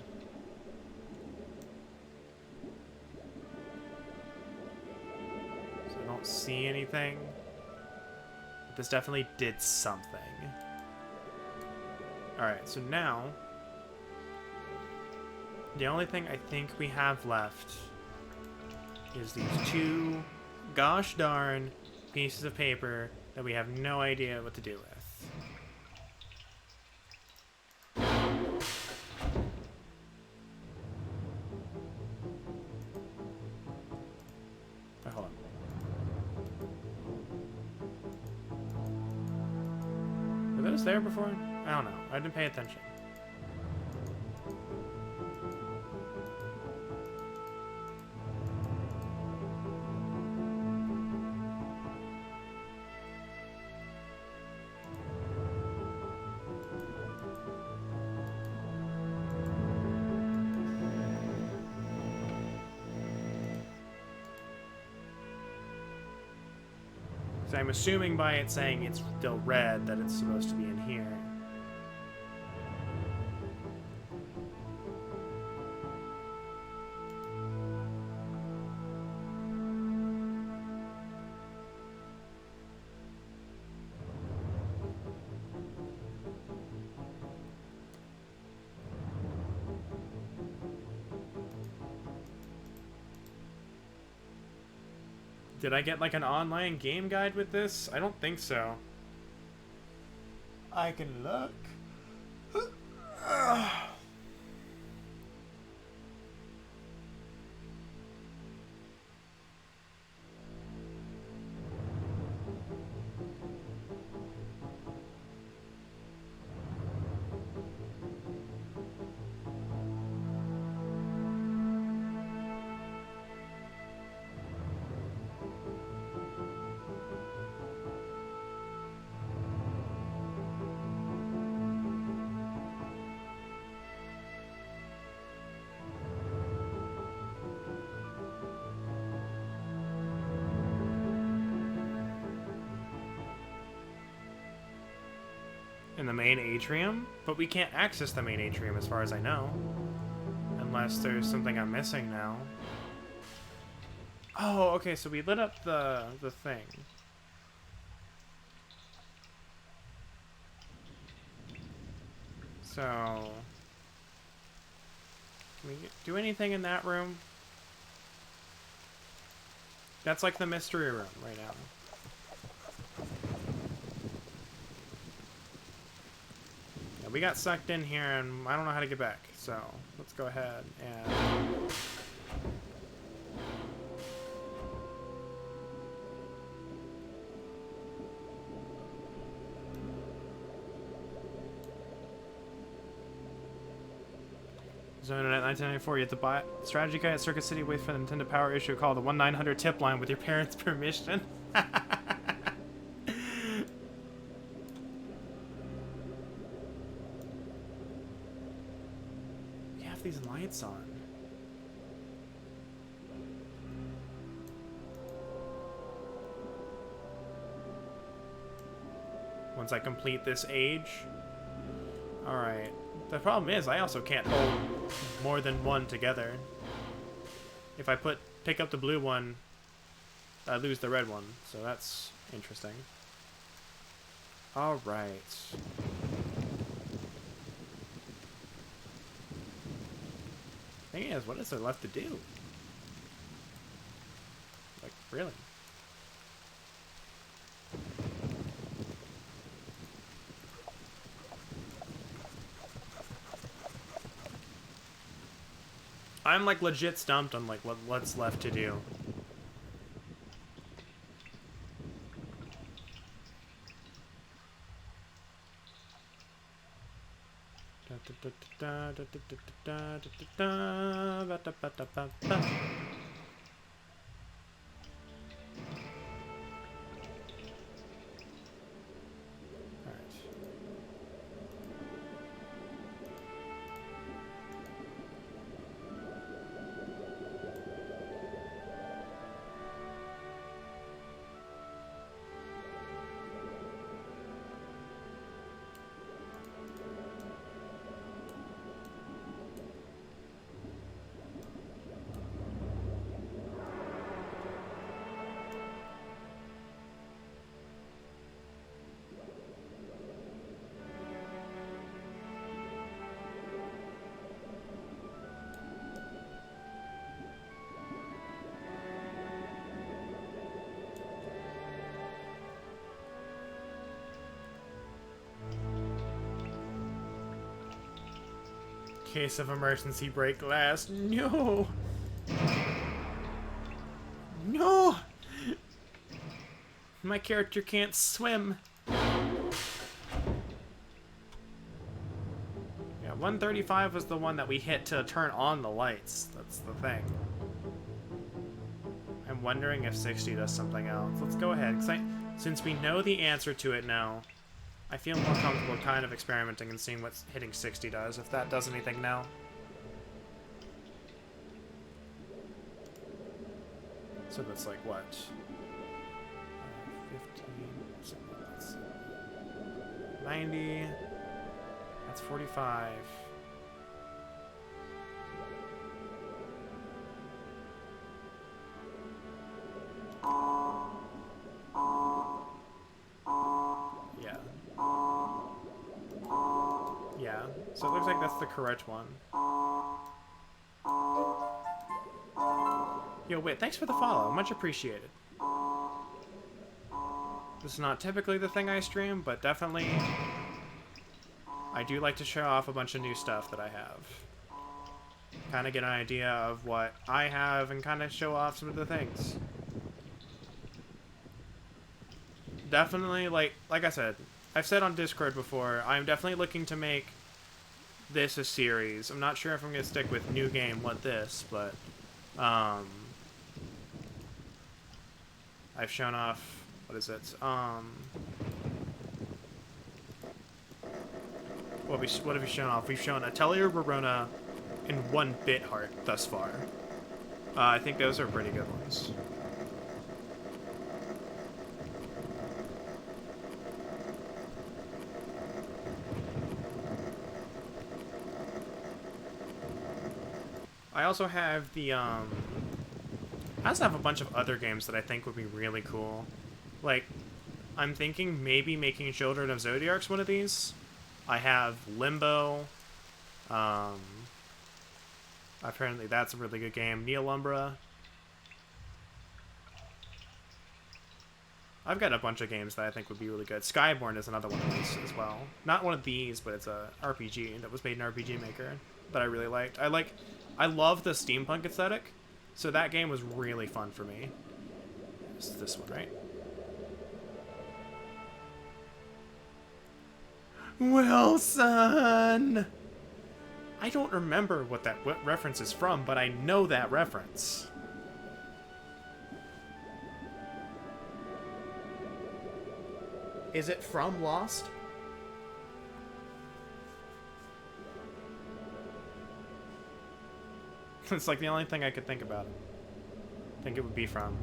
So I don't see anything. But this definitely did something. Alright, so now the only thing I think we have left is these two gosh darn pieces of paper that we have no idea what to do with. Hold on. Were those there before? I don't know. I didn't pay attention. So I'm assuming by it saying it's still red that it's supposed to be in here. Did I get like an online game guide with this? I don't think so. I can look. In the main atrium? But we can't access the main atrium as far as I know. Unless there's something I'm missing now. Oh, okay, so we lit up the thing. So... can we do anything in that room? That's like the mystery room right now. We got sucked in here, and I don't know how to get back, so let's go ahead and... Zone at 1994, you have to buy strategy guide at Circuit City, wait for the Nintendo Power issue, call the 1-900 tip line with your parents' permission. These lights on. Once I complete this age. Alright. The problem is I also can't hold more than one together. If I pick up the blue one, I lose the red one. So that's interesting. Alright. Thing is, what is there left to do? Like, really? I'm like legit stumped on like what's left to do. Case of emergency break glass. No! No! My character can't swim. Yeah, 135 was the one that we hit to turn on the lights. That's the thing. I'm wondering if 60 does something else. Let's go ahead, because since we know the answer to it now, I feel more comfortable kind of experimenting and seeing what hitting 60 does, if that does anything now. So that's like what? 15. 90. That's 45. Yeah. Yeah. So it looks like that's the correct one. Yo, wait, thanks for the follow. Much appreciated. This is not typically the thing I stream, but definitely I do like to show off a bunch of new stuff that I have. Kind of get an idea of what I have and kind of show off some of the things. Definitely, like I said, I've said on Discord before, I'm definitely looking to make this a series. I'm not sure if I'm going to stick with new game like this, but I've shown off, what is it? What have we shown off? We've shown Atelier Verona and 1-Bit Heart thus far. I think those are pretty good ones. I also have the, I also have a bunch of other games that I think would be really cool. Like, I'm thinking maybe making Children of Zodiarc's one of these. I have Limbo. Apparently that's a really good game. Neolumbra. I've got a bunch of games that I think would be really good. Skyborn is another one of these as well. Not one of these, but it's a RPG that was made in RPG Maker that I really liked. I love the steampunk aesthetic, so that game was really fun for me. It's this one, right? Wilson! I don't remember what reference is from, but I know that reference. Is it from Lost? It's like the only thing I could think about it. I think it would be from.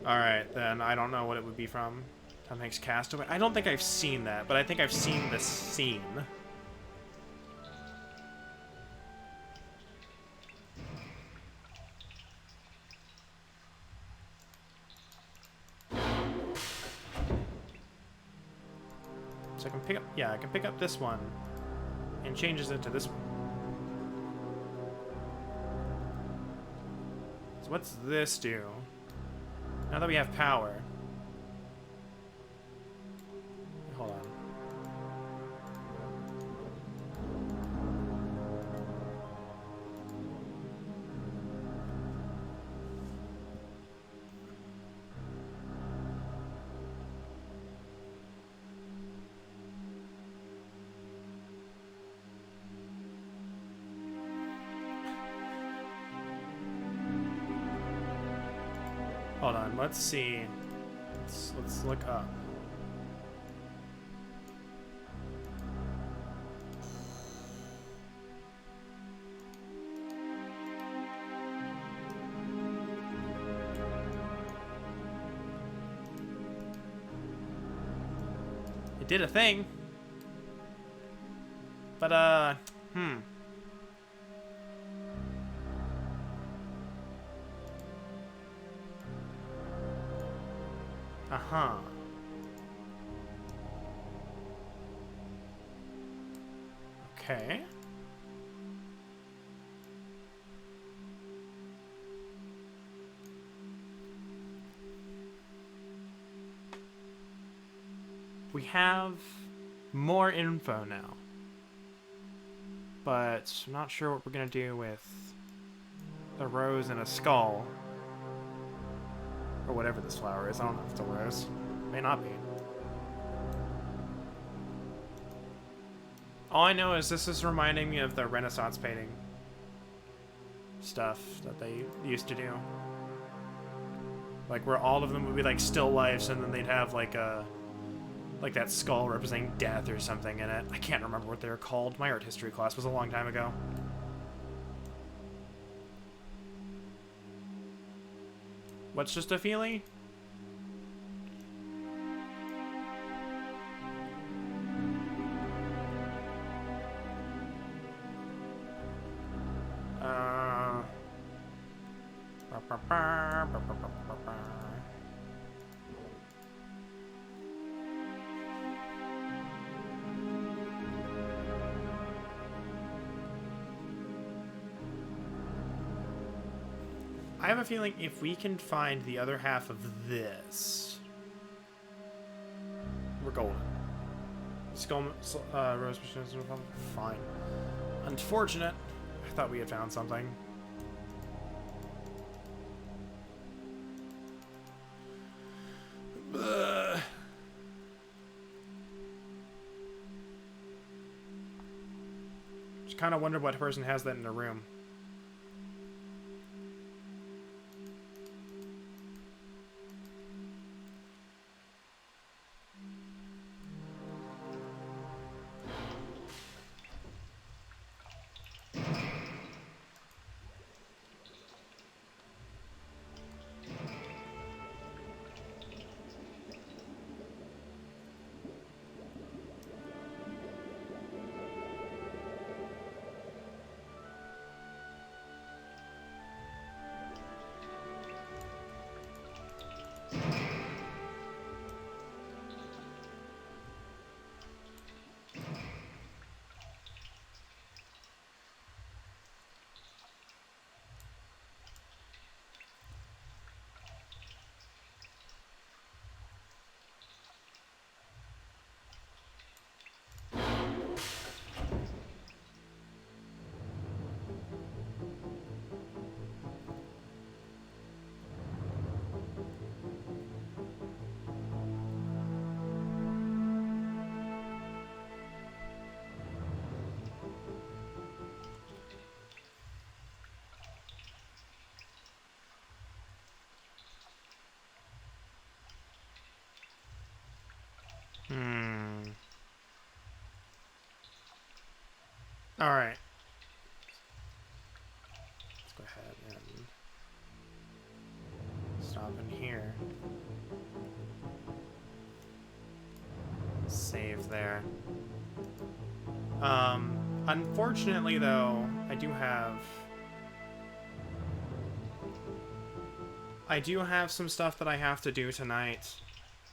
Alright, then I don't know what it would be from. Tom Hanks' Castaway. I don't think I've seen that, but I think I've seen this scene. So I can pick up, yeah, I can pick up this one and changes it to this one. So what's this do? Now that we have power. Hold on. Hold on, let's see. Let's look up. It did a thing. But, Uh-huh. Okay. We have more info now. But I'm not sure what we're gonna do with the rose and a skull. Or whatever this flower is. I don't know if it's a rose. May not be. All I know is this is reminding me of the Renaissance painting stuff that they used to do. Like where all of them would be like still lifes and then they'd have like a like that skull representing death or something in it. I can't remember what they were called. My art history class was a long time ago. What's just a feeling? have a feeling if we can find the other half of this, we're golden. Skull, Rose Machines, fine. Unfortunate. I thought we had found something. Just kind of wonder what person has that in their room. Alright. Let's go ahead and stop in here. Save there. Unfortunately though, I do have some stuff that I have to do tonight.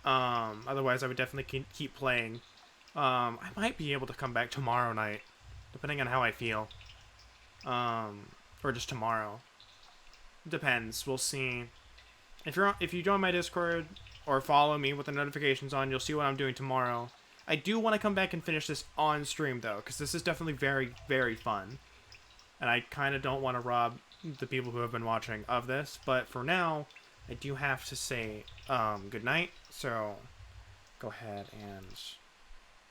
Otherwise I would definitely keep playing. I might be able to come back tomorrow night, depending on how I feel. Or just tomorrow. Depends. We'll see. If you join my Discord or follow me with the notifications on, you'll see what I'm doing tomorrow. I do want to come back and finish this on stream though, because this is definitely very, very fun. And I kind of don't want to rob the people who have been watching of this, but for now, I do have to say good night. So go ahead and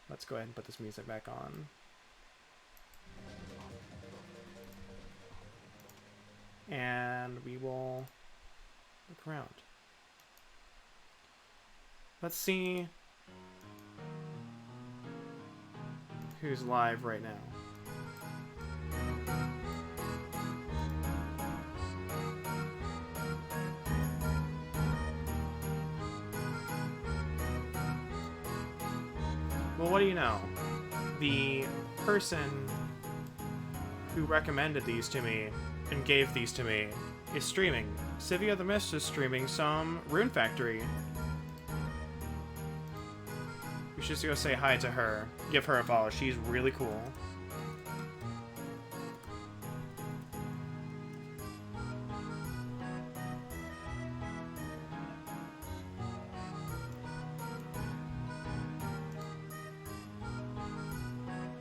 let's go ahead and put this music back on. And we will look around. Let's see who's live right now. Well, what do you know? The person who recommended these to me and gave these to me is streaming. Sivia the Myst is streaming some Rune Factory. We should just go say hi to her. Give her a follow. She's really cool.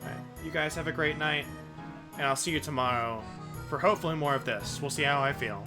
Alright, you guys have a great night, and I'll see you tomorrow for hopefully more of this. We'll see how I feel.